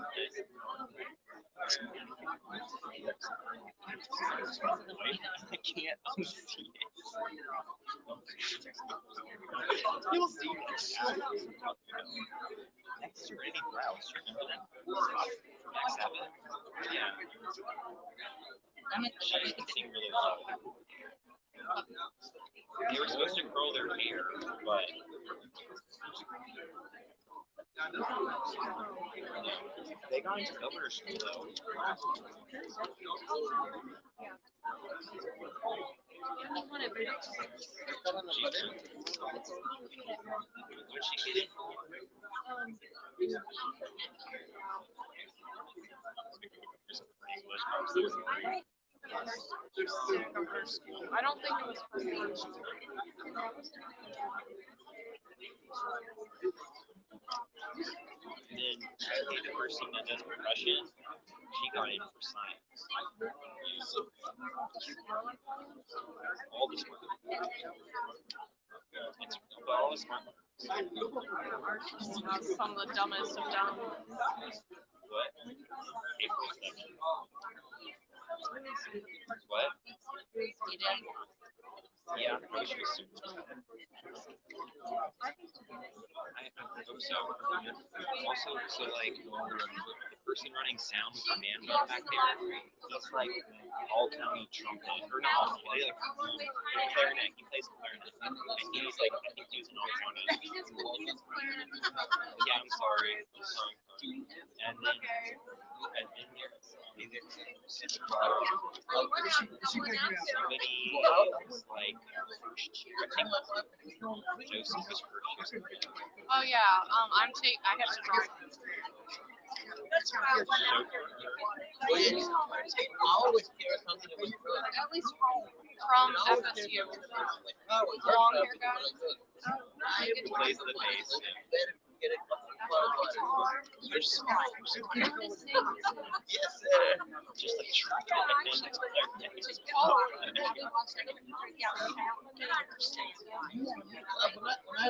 I can't unsee it. You'll see next to Randy Browse, remember that? Next Sabbath? Yeah. She can sing really low. They were supposed to curl their hair, but they got into governor school though. When she get in? I don't think it was first lunch. And then I think the person that does percussion, she got in for science. All the smart. All the smart. Some of the dumbest of dumb. What? What? You did. Yeah, I wish it was super. I hope so. Also, so like the person running sound with the band back there, he's like all county trumpet, or not all county, like clarinet. He plays clarinet, and he's like I think he's an all county. Yeah, I'm sorry. And then Somebody was like, I think Joseph was first year. Oh yeah. I have to drive. At least from FSU. Long hair guy. Who plays the bass? There's just like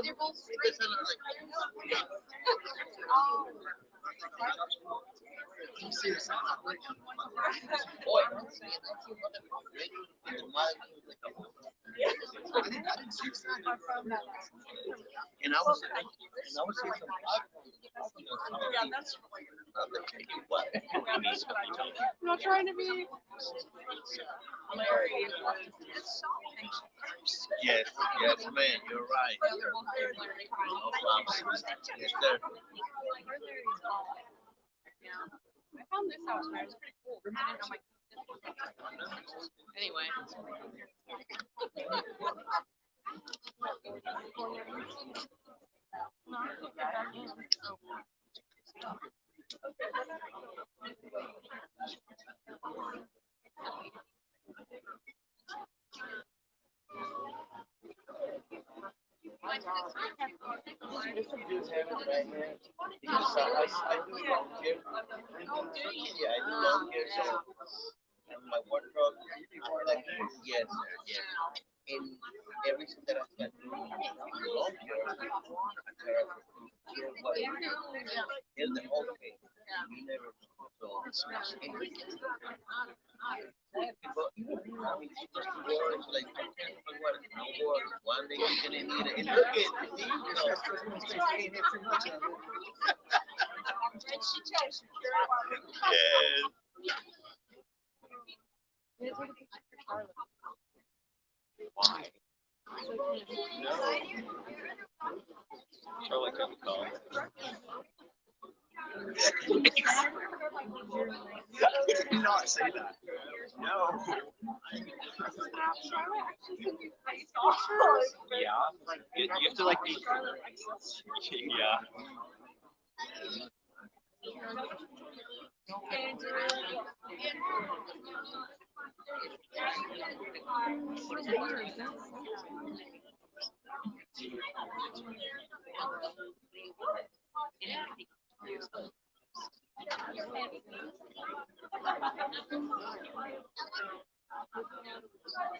They're both straight. And I was seeing some Yeah, that's what? I'm not trying to be. Yes, yes, man, you're right. No problem. Yes, sir. Yeah. I found this house, man. It's pretty cool. I didn't know my. Anyway. No, I think they're back in. Oh. It's a good habit right here. Because I do long hair. Yeah, I do long hair, so and my wardrobe, like, yes, sir, yes. And everything that I can do long hair, is the whole thing. We never so and we can but even now it's just words like I can't what no more one day you can need it and look at you yes. why? No. Charlotte couldn't come. Did not say that. No. Yeah. You have to like be. Yeah.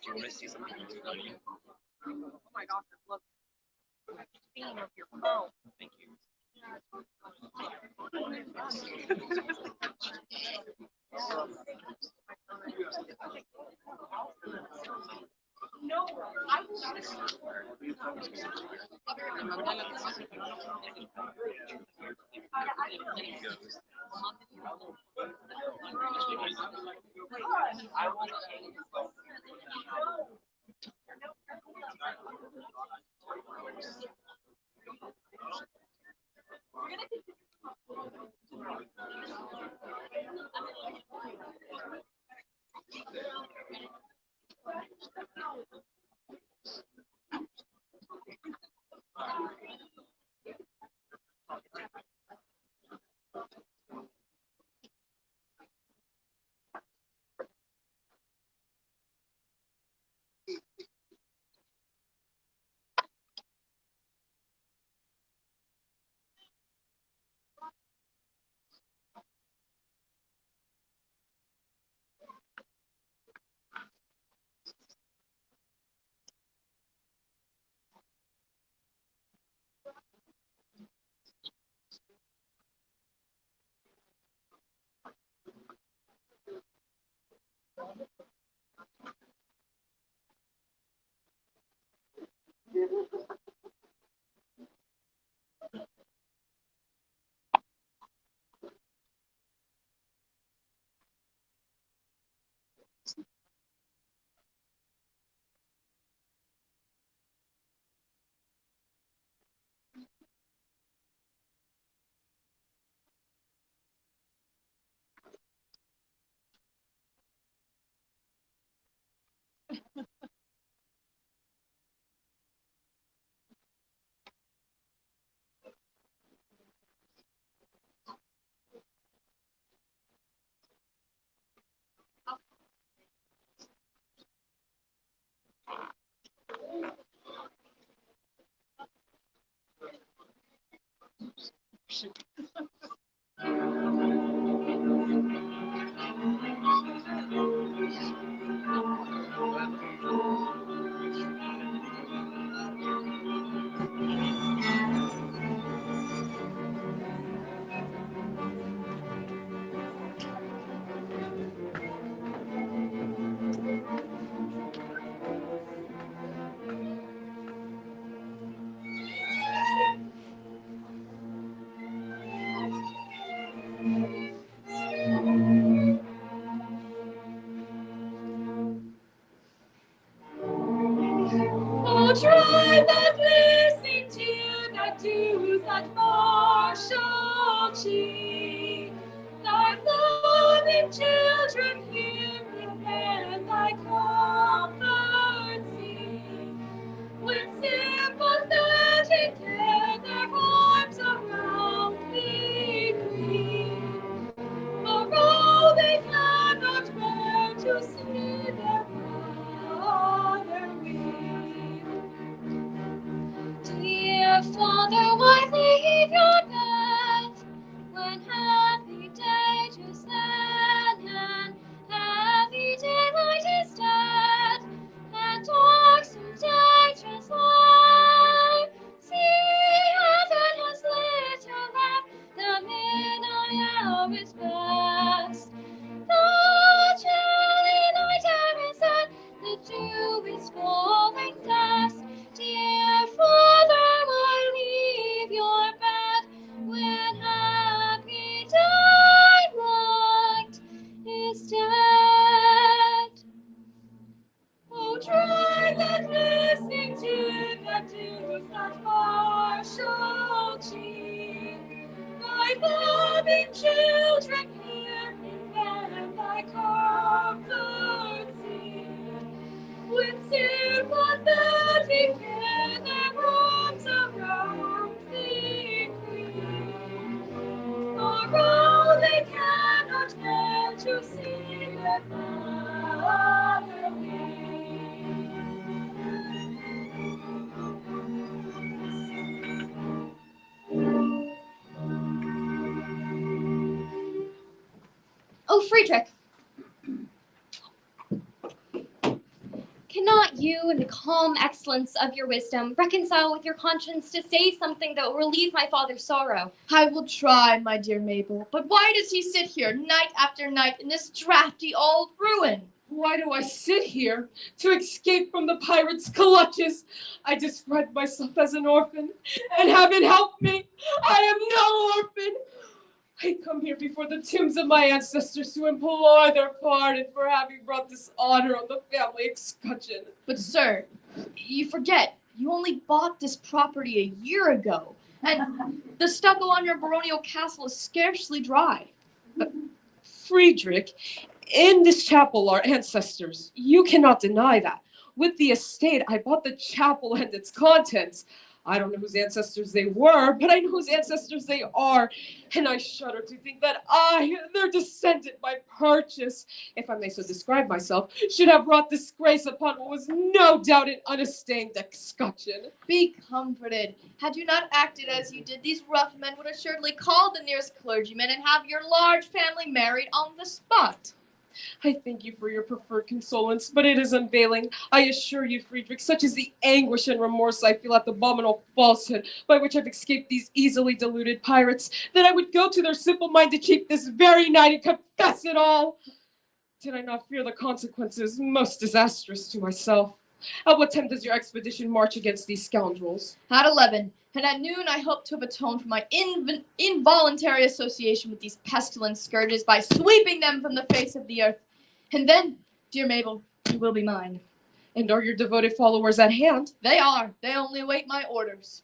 Do you want to see something funny? Oh my gosh, look. The theme of your phone. Thank you. No, I was. Oh, try that listening to the dews that marshal cheek, thy loving children hearing and thy comfort seek. With sympathetic care their arms around thee creep, for all they cannot bear to see their father weep. Dear Father, why leave your bed when happy day just then and happy daylight is dead and darksome day just lie? See, heaven has lit a lamp, the midnight hour is past. The chilly night air is at, the dew is falling fast. Dear Father, why leave your bed when happy daylight is dead? Oh, try that listening to the dews that marshal cheek, thy loving children hearing and thy comfort seek. With sympathetic care their arms around thee creep, for all they cannot bear to see their father weep. Oh, Friedrich, cannot you, in the calm excellence of your wisdom, reconcile with your conscience to say something that will relieve my father's sorrow? I will try, my dear Mabel, but why does he sit here night after night in this drafty old ruin? Why do I sit here? To escape from the pirates' clutches. I described myself as an orphan, and heaven help me, I am no orphan. I come here before the tombs of my ancestors to implore their pardon for having brought dishonor on the family escutcheon. But, sir, you forget, you only bought this property a year ago, and the stucco on your baronial castle is scarcely dry. Friedrich, in this chapel are ancestors. You cannot deny that. With the estate, I bought the chapel and its contents. I don't know whose ancestors they were, but I know whose ancestors they are, and I shudder to think that I, their descendant by purchase, if I may so describe myself, should have brought disgrace upon what was no doubt an unstained escutcheon. Be comforted. Had you not acted as you did, these rough men would assuredly call the nearest clergyman and have your large family married on the spot. I thank you for your preferred consolence, but it is unavailing. I assure you, Friedrich, such is the anguish and remorse I feel at the abominable falsehood by which I've escaped these easily deluded pirates, that I would go to their simple-minded chief this very night and confess it all. Did I not fear the consequences most disastrous to myself? At what time does your expedition march against these scoundrels? At 11, and at noon I hope to have atoned for my involuntary association with these pestilent scourges by sweeping them from the face of the earth. And then, dear Mabel, you will be mine. And are your devoted followers at hand? They are. They only await my orders.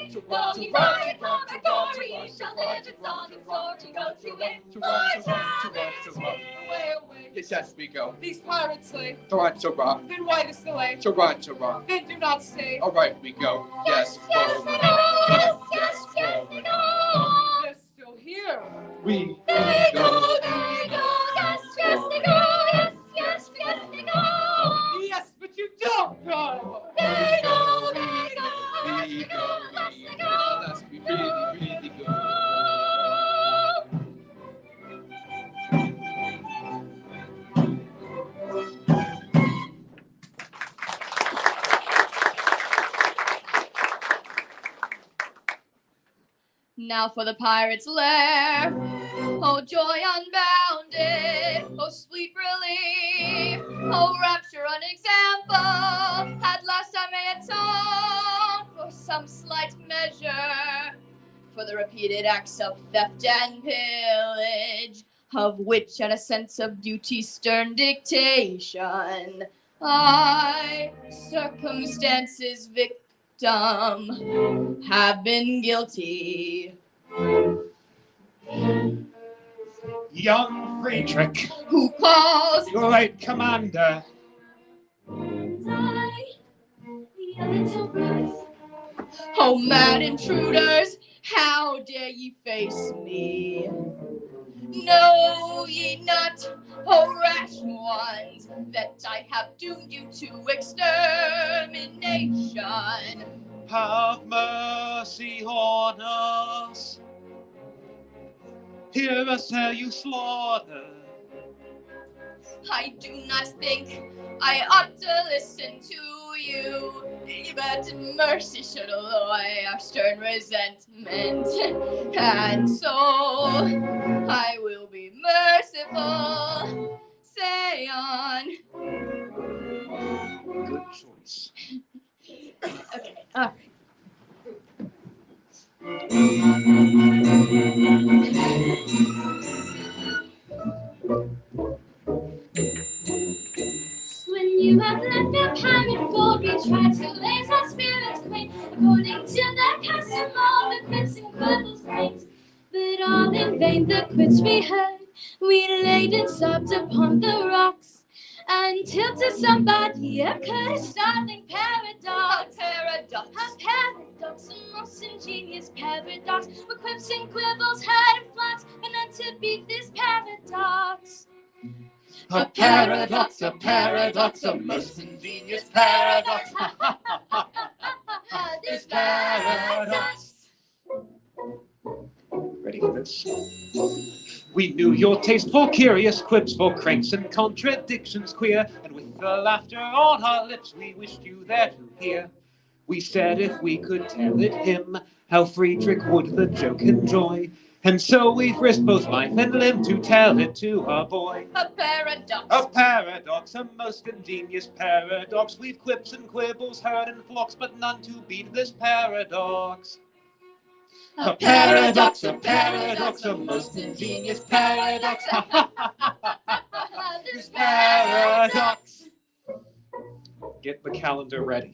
Though ye find purgatory, shall live in song and sword to go to it. Away, away. Yes, we go. These pirates slay. To run. Then why this delay? To run. Then do not stay. All right, we go. Yes, Yes, we go. Yes, we go. They're still here. we They go. Yes, they go. Yes, they go. Yes, but you don't go. They go. we go. Yes, we really go. Now for the pirate's lair. Oh, joy unbounded. Oh, sweet relief. Oh, rapture unexampled. At last I may atone for some slight measure. For the the repeated acts of theft and pillage, of which at a sense of duty's stern dictation, I, circumstance's victim, have been guilty. Young Friedrich, Who calls your late commander, oh, mad intruders, how dare ye face me? Know ye not, O rash ones, that I have doomed you to extermination? have mercy on us. Hear us ere you slaughter. I do not think I ought to listen to you, but mercy should alloy our stern resentment, and so I will be merciful. Say on. Good choice. Okay, all right. When you have left the pirate fort, we try to raise our spirits quaint, according to the custom of the quips and quibbles things. But all in vain the quips we heard, we laid and sobbed upon the rocks, until to somebody occurred a startling paradox. A paradox, a most ingenious paradox, where quips and quibbles heard and flocks, but none to beat this paradox. A paradox, a most ingenious paradox. This paradox. Ready for this? We knew your taste for curious quips, for cranks and contradictions queer, and with the laughter on our lips, we wished you there to hear. We said if we could tell it him, how Friedrich would the joke enjoy, and so we've risked both life and limb to tell it to our boy. A paradox. A paradox, a most ingenious paradox. We've quips and quibbles heard in flocks, but none to beat this paradox. A paradox, a most ingenious paradox. This paradox. Get the calendar ready.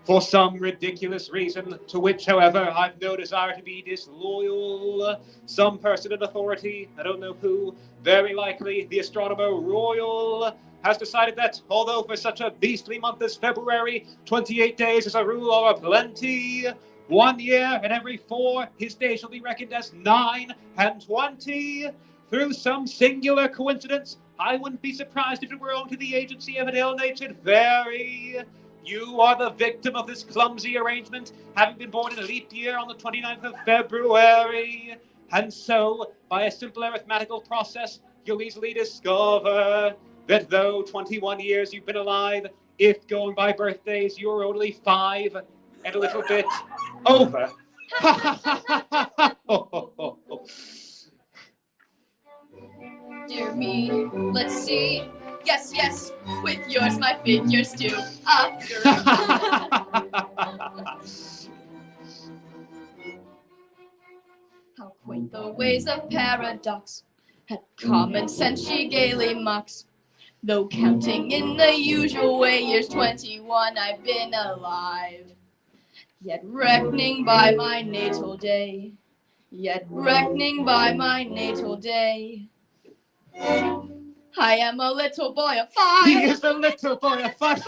For some ridiculous reason, to which, however, I've no desire to be disloyal, some person in authority, I don't know who, very likely the astronomer royal, has decided that, although for such a beastly month as February, 28 days as a rule are a plenty, 1 year in every 4 his days shall be reckoned as 9 and 20. Through some singular coincidence, I wouldn't be surprised if it were owing to the agency of an ill-natured fairy. You are the victim of this clumsy arrangement, having been born in a leap year on the 29th of February. And so, by a simple arithmetical process, you'll easily discover that though 21 years you've been alive, if going by birthdays, you're only 5 and a little bit over. Dear me, let's see. Yes, yes, with yours my figures too. After how quaint the ways of paradox, at common sense she gaily mocks. Though counting in the usual way, years 21 I've been alive. Yet reckoning by my natal day, I am a little boy of 5. He is a little boy of 5.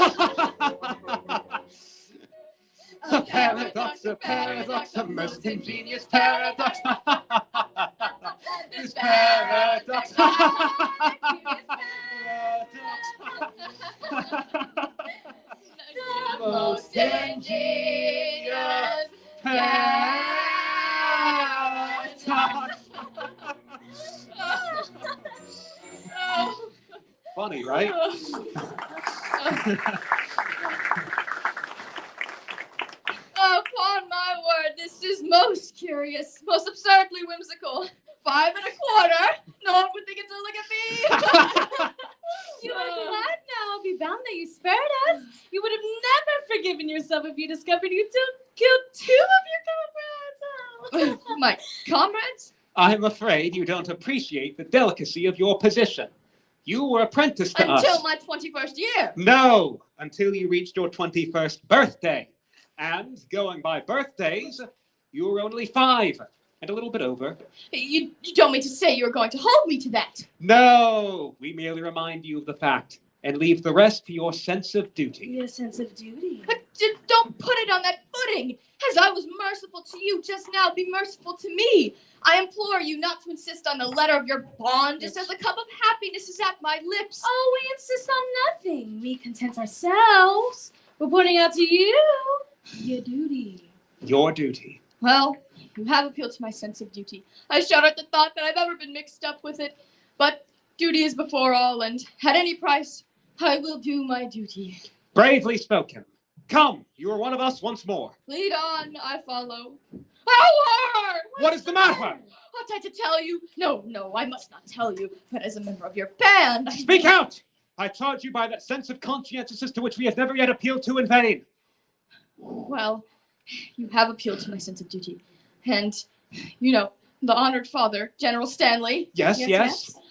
A paradox, a most ingenious paradox. This paradox. The most ingenious paradox. Funny, right? Upon my word, this is most curious, most absurdly whimsical. 5 1/4. No one would think it to look at me. You are glad now, I'll be bound that you spared us. You would have never forgiven yourself if you discovered you killed 2 of I'm afraid you don't appreciate the delicacy of your position. You were apprenticed to us. Until my 21st year. No, until you reached your 21st birthday. And going by birthdays, you were only 5 and a little bit over. You don't mean to say you're going to hold me to that. No, we merely remind you of the fact and leave the rest to your sense of duty. Your sense of duty. But don't put it on that footing. As I was merciful to you just now, be merciful to me. I implore you not to insist on the letter of your bond, just as a cup of happiness is at my lips. Oh, we insist on nothing. We content ourselves. We're pointing out to you your duty. Your duty. Well, you have appealed to my sense of duty. I shudder at the thought that I've ever been mixed up with it. But duty is before all, and at any price, I will do my duty. Bravely spoken. Come, you are one of us once more. Lead on, I follow. Howard! What is the matter? Ought I to tell you? No, I must not tell you. But as a member of your band, Speak out! I charge you by that sense of conscientiousness to which we have never yet appealed to in vain. Well, you have appealed to my sense of duty. And, you know, the honored father, General Stanley. Yes.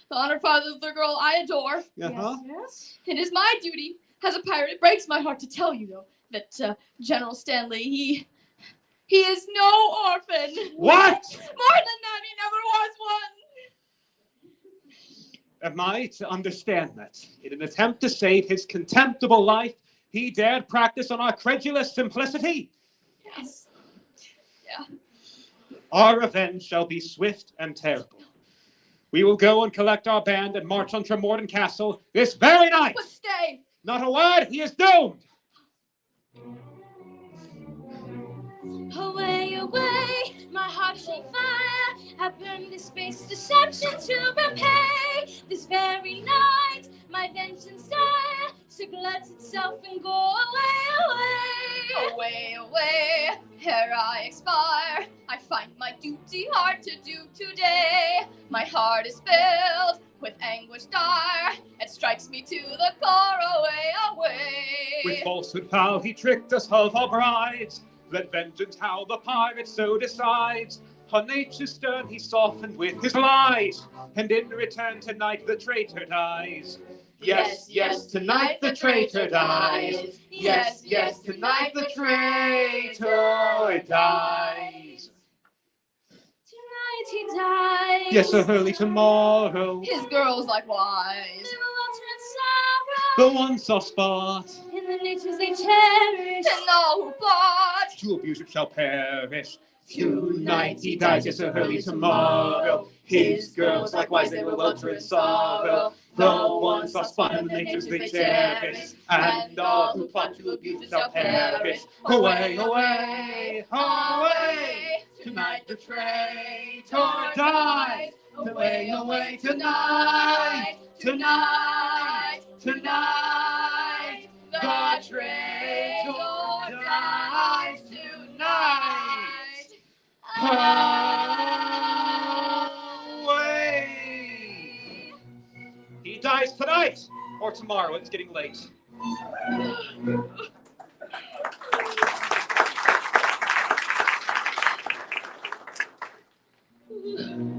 The honored father of the girl I adore. Uh-huh. Yes. It is my duty, as a pirate, it breaks my heart to tell you, though, that General Stanley, he is no orphan. What? More than that, he never was one. Am I to understand that, in an attempt to save his contemptible life, he dared practice on our credulous simplicity? Yes. Yeah. Our revenge shall be swift and terrible. We will go and collect our band and march on Tremorden Castle this very night. But stay. Not a word, he is doomed. Away, away, my heart's on fire. I burn this space deception to repay. This very night, my vengeance dire circulates itself and go away, Away, away, ere I expire. I find my duty hard to do today. My heart is filled with anguish dire. It strikes me to the core, away. With falsehood foul he tricked us of our brides. Let vengeance howl, the pirate so decides. On nature stern he softened with his lies, and in return tonight the traitor dies. Yes, tonight the traitor dies. Yes, tonight the traitor dies. Tonight he dies. Yes, so early tomorrow, His girls likewise. They will alter in sorrow. the one soft spot, In the natures they cherish. And all who plot. to abuse it shall perish. Tonight he dies, yes, so early tomorrow. His girls likewise they will alter in sorrow. The one soft spot in the natures they cherish, and all who plot to abuse it shall perish. Away, away, away, tonight the traitor dies. Away, away, tonight, tonight, tonight, the traitor dies tonight. Away. He dies tonight or tomorrow. It's getting late.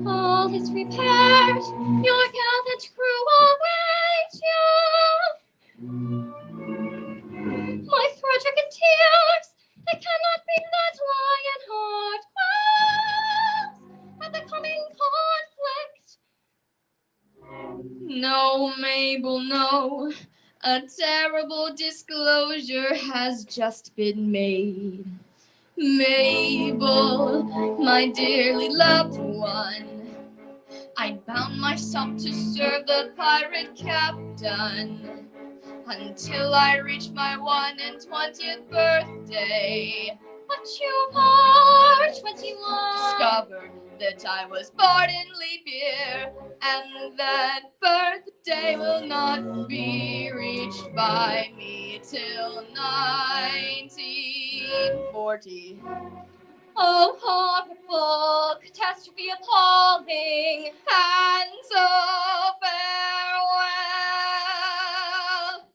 All is prepared. Your gallant crew awaits you. My Frederick in tears. It cannot be that lion heart quells at the coming conflict. No, Mabel, no. A terrible disclosure has just been made. Mabel, my dearly loved one, I bound myself to serve the pirate captain until I reached my 21st birthday. But you are 21. Discovered that I was born in leap year, and that birthday will not be reached by me till 1940. Oh, horrible, catastrophe appalling, And so farewell.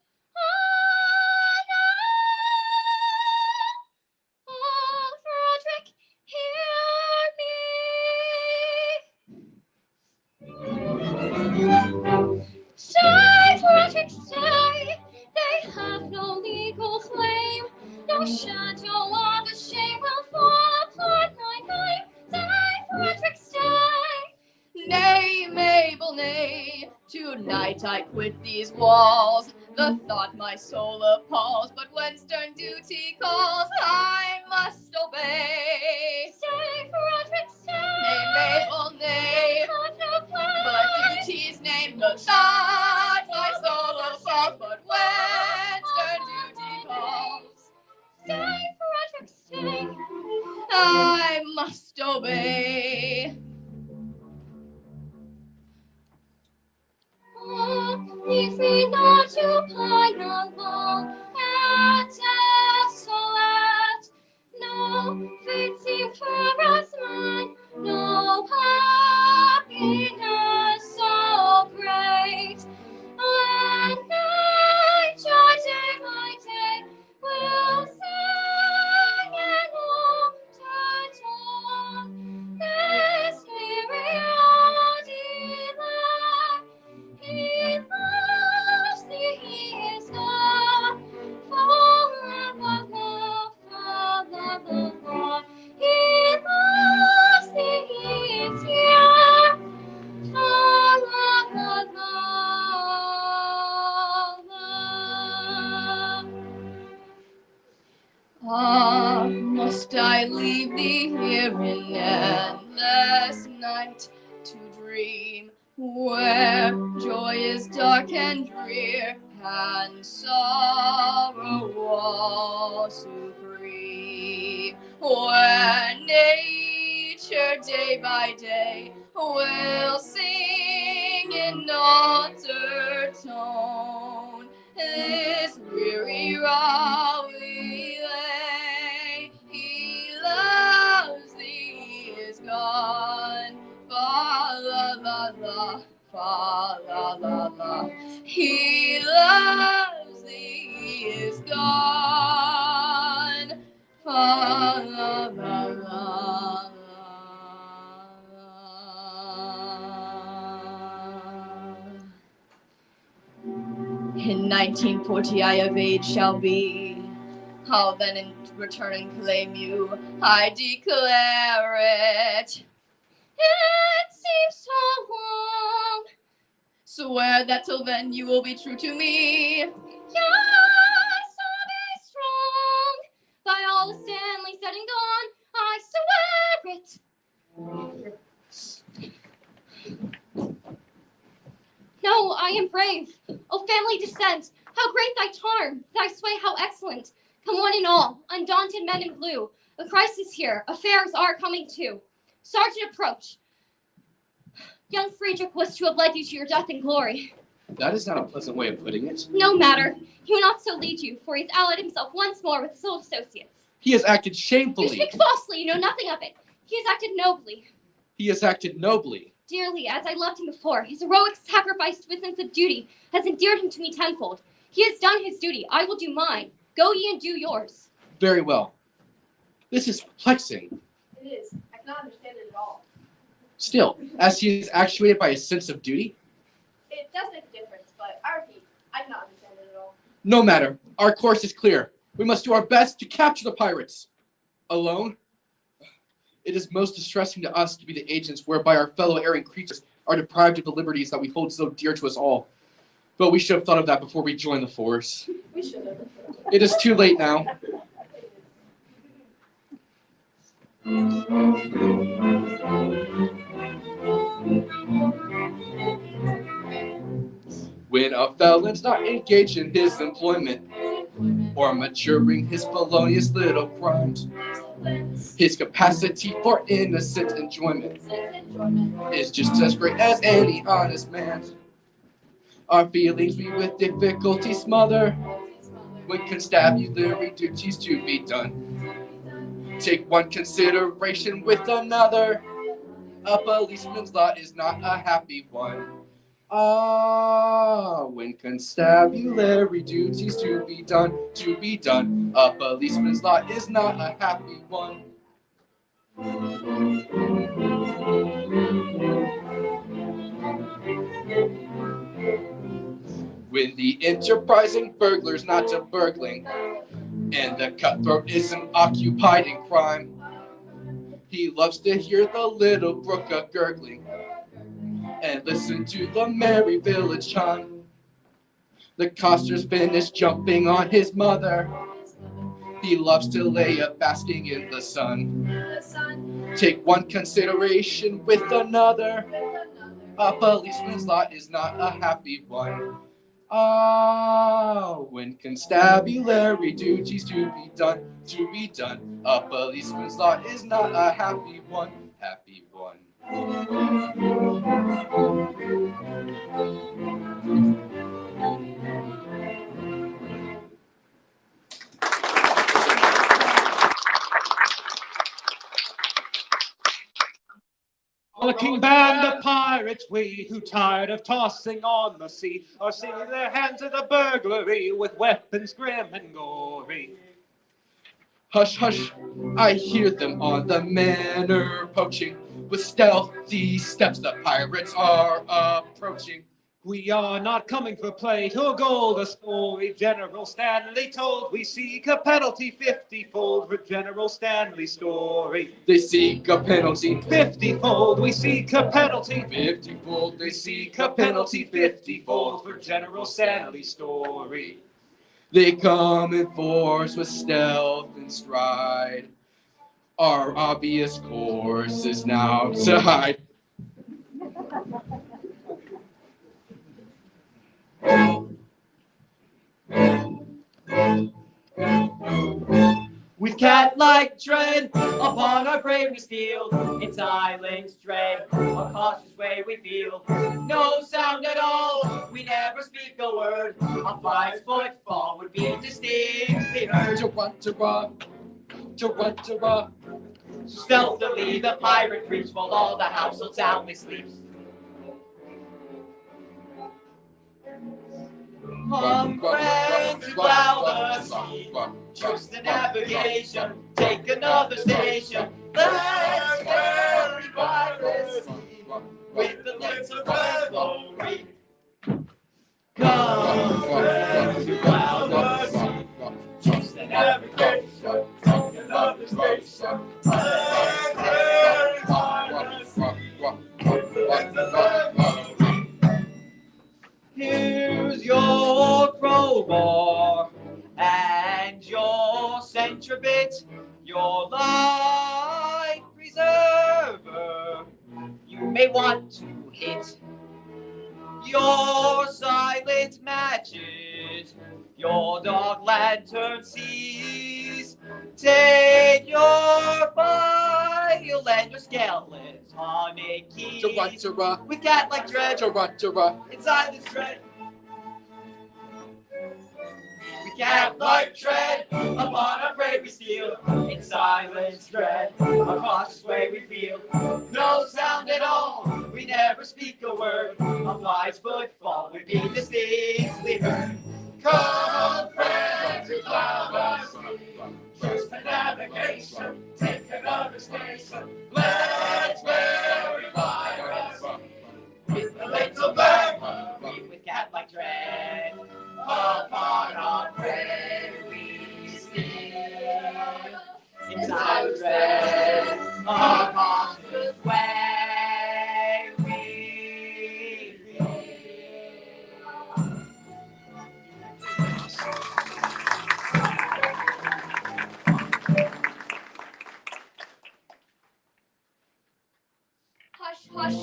Oh, Frederick, hear me. Tonight I quit these walls. The thought my soul appalls, but when stern duty calls, I must obey. Stay, Frederick, stay. Nay, Mabel, nay. Have no plan. But duty's name, the thought my soul appalls, but when stern duty calls, Stay, Frederick, stay. I must obey. Leave me not to pine alone and desolate. No fate seemed for us mine, no happiness so great. And nature day by day will sing in undertone this weary delay. He loves thee, he is God, forevermore. He loves thee, he is here, Ah, must I leave thee here in endless night to dream, where joy is dark and drear, and sorrow all supreme, where nature day by day will sing in undertone this weary Raleigh lay. He loves thee is gone, fa la la la, fa la la la. He loves thee is gone, fa la la la. In 1940 I of age shall be. I'll then in return and claim you. I declare it. It seems so long. Swear that till then you will be true to me. Yes, I'll be strong. By all the Stanley said and gone, I swear it. No, I am brave. O family descent, how great thy charm, thy sway how excellent. Come one and all, undaunted men in blue. A crisis here, affairs are coming to. Sergeant, approach. Young Friedrich was to have led you to your death and glory. That is not a pleasant way of putting it. No matter. He will not so lead you, for he has allied himself once more with his old associates. He has acted You shamefully. speak falsely, you know nothing of it. He has acted nobly. He has acted nobly. Dearly, as I loved him before, his heroic sacrifice to his sense of duty has endeared him to me tenfold. He has done his duty, I will do mine. Go ye and do yours. Very well. This is perplexing. It is. I cannot understand it at all. Still, as he is actuated by a sense of duty, It does make a difference, but I repeat, I cannot understand it at all. no matter. Our course is clear. We must do our best to capture the pirates. Alone? It is most distressing to us to be the agents whereby our fellow erring creatures are deprived of the liberties that we hold so dear to us all. But we should have thought of that before we joined the force. We should have. It is too late now. When a felon's not engaged in his employment or maturing his felonious little crimes, his capacity for innocent enjoyment is just as great as any honest man's. Our feelings we with difficulty smother when constabulary duties to be done. Take one consideration with another. A policeman's lot is not a happy one. Ah, when constabulary duties to be done, a policeman's lot is not a happy one. When the enterprising burglar's not to burgling, and the cutthroat isn't occupied in crime, he loves to hear the little brook a gurgling, and listen to the merry village chime. The coster's finished jumping on his mother. He loves to lay up basking in the sun. Take one consideration with another. A policeman's lot is not a happy one. Ah, when constabulary duties to be done. A policeman's lot is not a happy one. Looking band of pirates we, who tired of tossing on the sea, are seeing their hands at the burglary with weapons grim and gory. Hush, hush, I hear them on the manor poaching. With stealthy steps the pirates are approaching. We are not coming for play, to gold a story General Stanley told. We seek a penalty 50-fold for General Stanley's story. They seek a penalty 50-fold, we seek a penalty 50-fold. They seek a penalty 50-fold for General Stanley's story. They come in force with stealth and stride. Our obvious course is now to hide. With cat-like tread, upon our prey we steal. In silence dread, a cautious way we feel. No sound at all, we never speak a word. A 5-foot fall would be distinctly heard. Stealthily the pirate creeps while all the household soundly sleeps. Come, friends, who plow the sea, choose the navigation, take another station. Let's ferry by the sea, with the lights of revelry. Come, friends, who plow the sea, choose the navigation, take another station. Let's ferry by the sea, with the lights of revelry. Here's your crowbar and your centribit, your life preserver. You may want to hit your silent matches, your dog lantern seas. Take your file and your skeletonic keys. With cat-like dread, inside this dread. We cat-like tread, upon our prey we steal. In silence dread, a cautious way we feel. No sound at all, we never speak a word. A 5-foot fall would be distinctly heard. Come, friends, who plow the sea, choose the navigation, take another station. Let's verify us with the little bird, with cat-like tread. Upon our prey we steal. Inside the dread, a cautious way we feel. Hush, hush,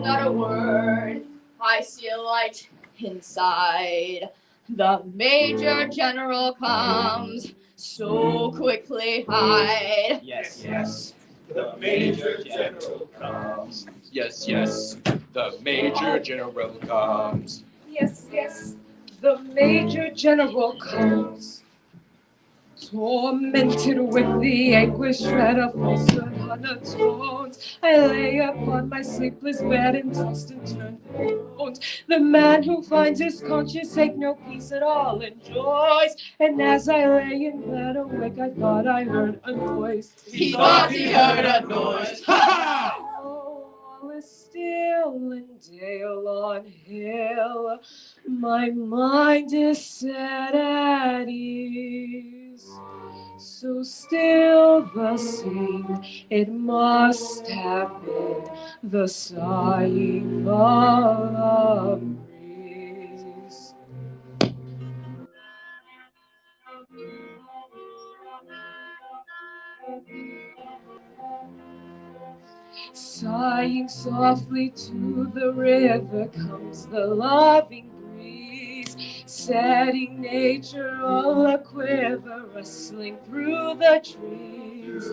not a word. I see a light inside. The Major General comes, so quickly hide. Yes, yes, the Major General comes. Yes, yes, the Major General comes. Yes, yes, the Major General comes. Tormented with the anguish dread of falsehood undertones, I lay upon my sleepless bed and tossed and turned around. The man who finds his conscience take no peace at all enjoys. And as I lay in bed awake, I thought I heard a noise. He thought he heard a noise. Ha ha! Oh, all still and dale on hill, my mind is set at ease. So still the scene, it must have been the sighing of a breeze. Sighing softly to the river comes the loving breeze, setting nature all a quiver, rustling through the trees.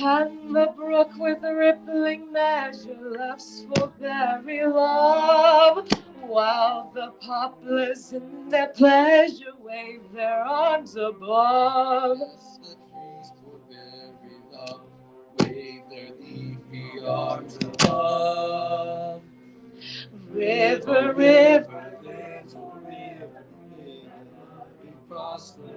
And the brook with rippling measure laughs for very love, while the poplars in their pleasure wave their arms above. Wave their leafy arms above. River, river, little river, we cross the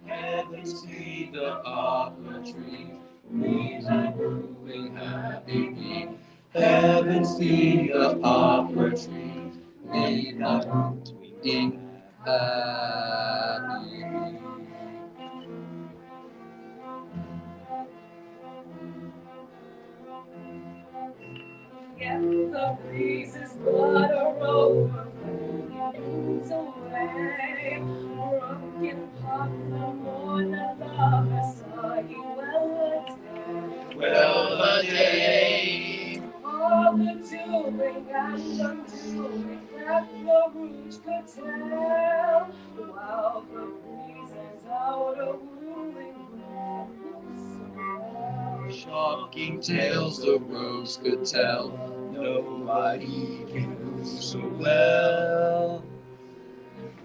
heavens, see the poplar tree, breeze and moving happy bee. Heavens, see the poplar tree, leave not moving happy. yet the breezes flutter over, moves away. Broken poplar, mourn a lover, sighing well a day. All the doing and undoing that the rouge could tell, while the breezes out a wooing Shocking tales the rose could tell, nobody can move so well.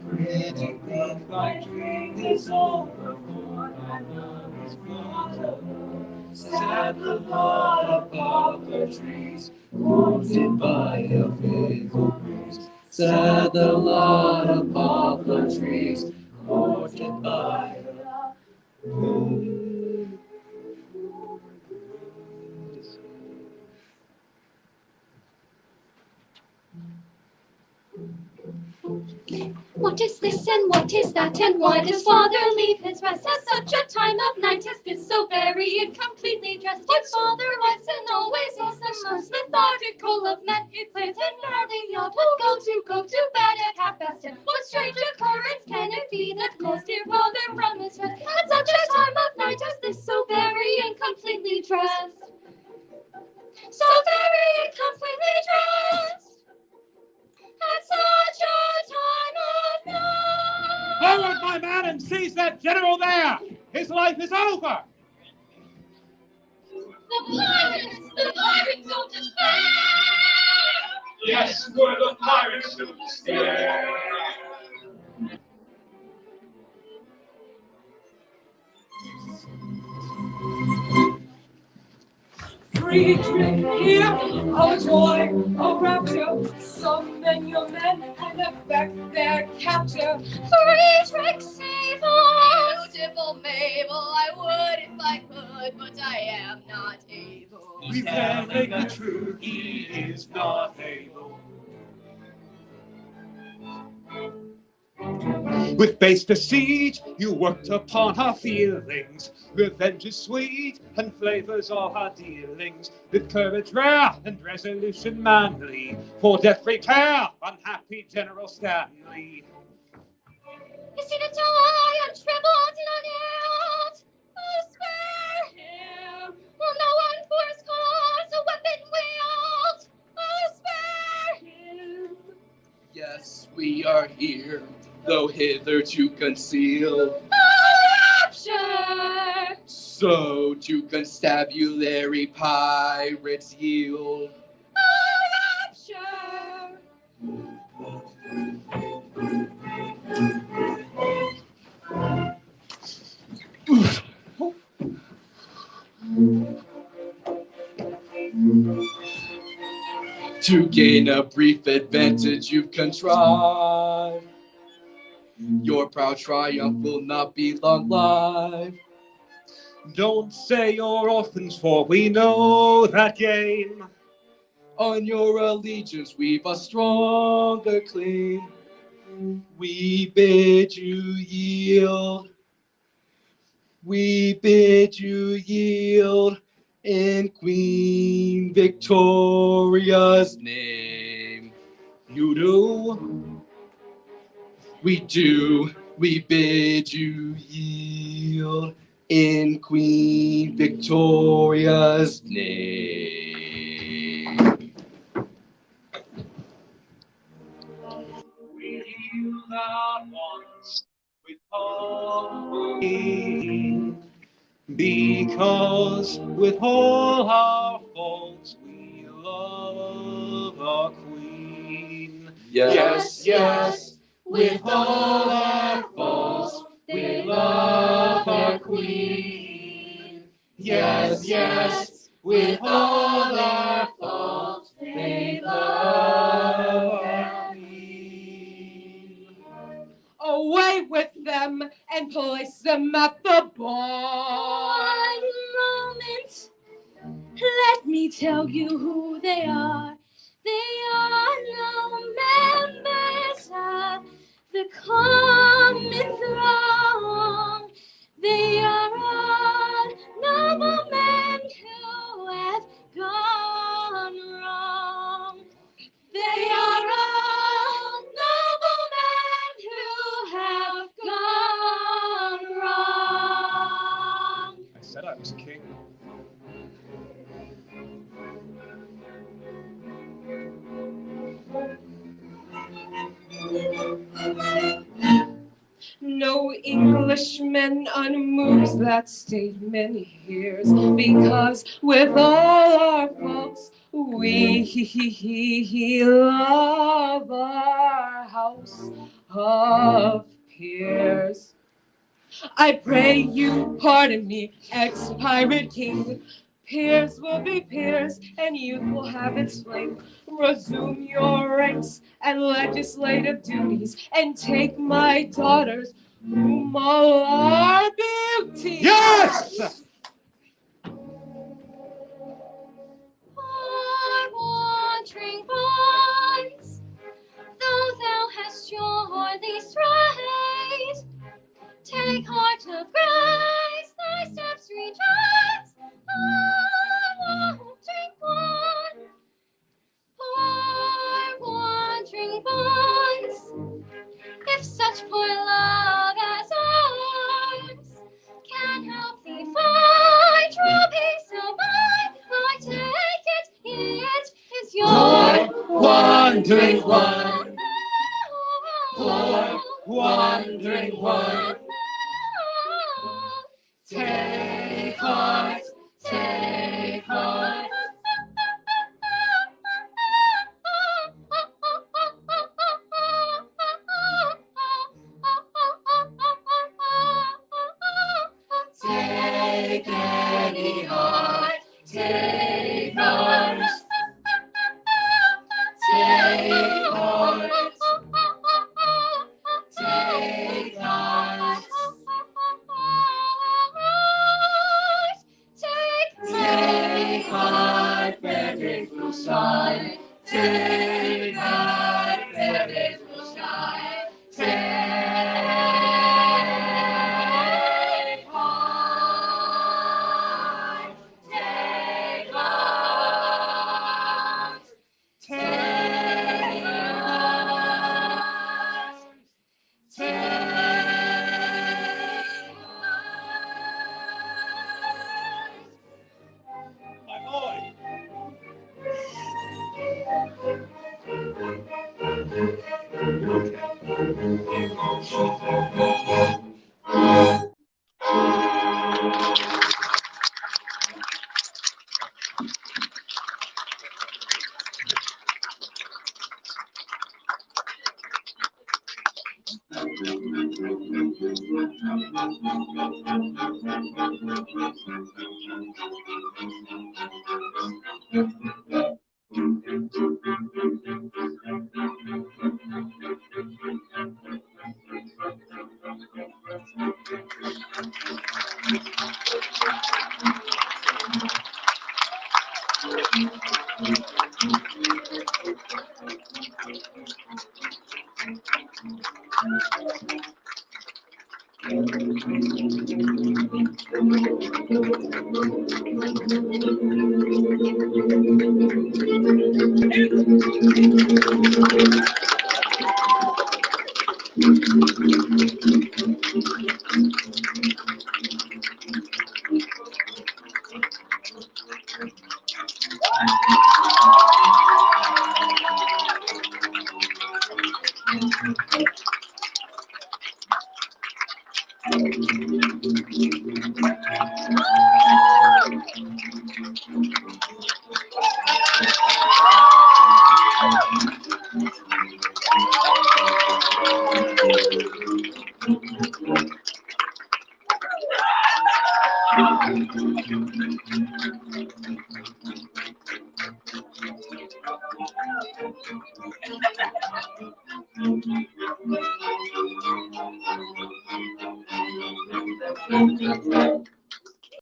Pretty good, my dream is over, for my love is gone. Sad the lot of poplar trees, haunted by a fickle breeze. Sad the lot of poplar trees, haunted by a What is this and what is that, and why does father leave his rest at such a time of night as this, so very incompletely dressed? Yet father was and always is the most methodical of men. He plays and merrily yelled, will go to bed at 1:30. And what strange occurrence can it be that calls dear father from his rest at such a time of night as this, so very incompletely dressed? So very incompletely dressed at such a time of night. Forward, my man, and seize that general there! His life is over! The pirates don't despair! Yes, we're the pirates who despair. Friedrich here, oh joy, oh rapture, some men your men and effect their capture. Friedrich, save us! Beautiful Mabel, I would if I could, but I am not able. We telling the truth, he is not able. With base deceit, you worked upon her feelings. Revenge is sweet, and flavors all her dealings. With courage rare, and resolution manly, for death prepare, unhappy General Stanley. Is he to die unshriveled and unhealed? Oh, spare him! Will no one for his cause a weapon wield? Oh, spare him! yes, we are here, though hitherto concealed. Oh, rapture! So to constabulary pirates yield. Oh, rapture! To gain a brief advantage you've contrived. Your proud triumph will not be long lived. Don't say you're orphans, for we know that game. On your allegiance we've a stronger claim. We bid you yield. We bid you yield in Queen Victoria's name. You do? We do. We bid you yield in Queen Victoria's name. We yield our wants with harmony, because with all our faults we love our Queen. Yes, yes, with all our faults we love our Queen. Yes, yes, with all our faults we love our Queen. Away with them and place them at the bar. One moment, let me tell you who they are. They are no members of the common throng. They are all noble men who have gone wrong. They are all noble men who have gone wrong. I said I was king. No Englishman unmoves that statement hears, because with all our faults we love our house of peers. I pray you pardon me, ex-pirate king. Peers will be peers, and youth will have its fling. Resume your ranks and legislative duties, and take my daughters, whom all are beauties. Yes! Our wandering bonds, though thou hast surely strayed, take heart of grace, thy steps retrace. Our wandering bonds, poor wandering bonds, if such poor love as ours can help thee find true peace abide, I take it, it is your Wandering one, poor wandering one. Take heart, take heart. Take any heart, take heart. Take heart, take heart. Take heart, Frederick will shine. Take heart, Frederick will shine. Take heart, take heart. Take heart, take heart. My boy!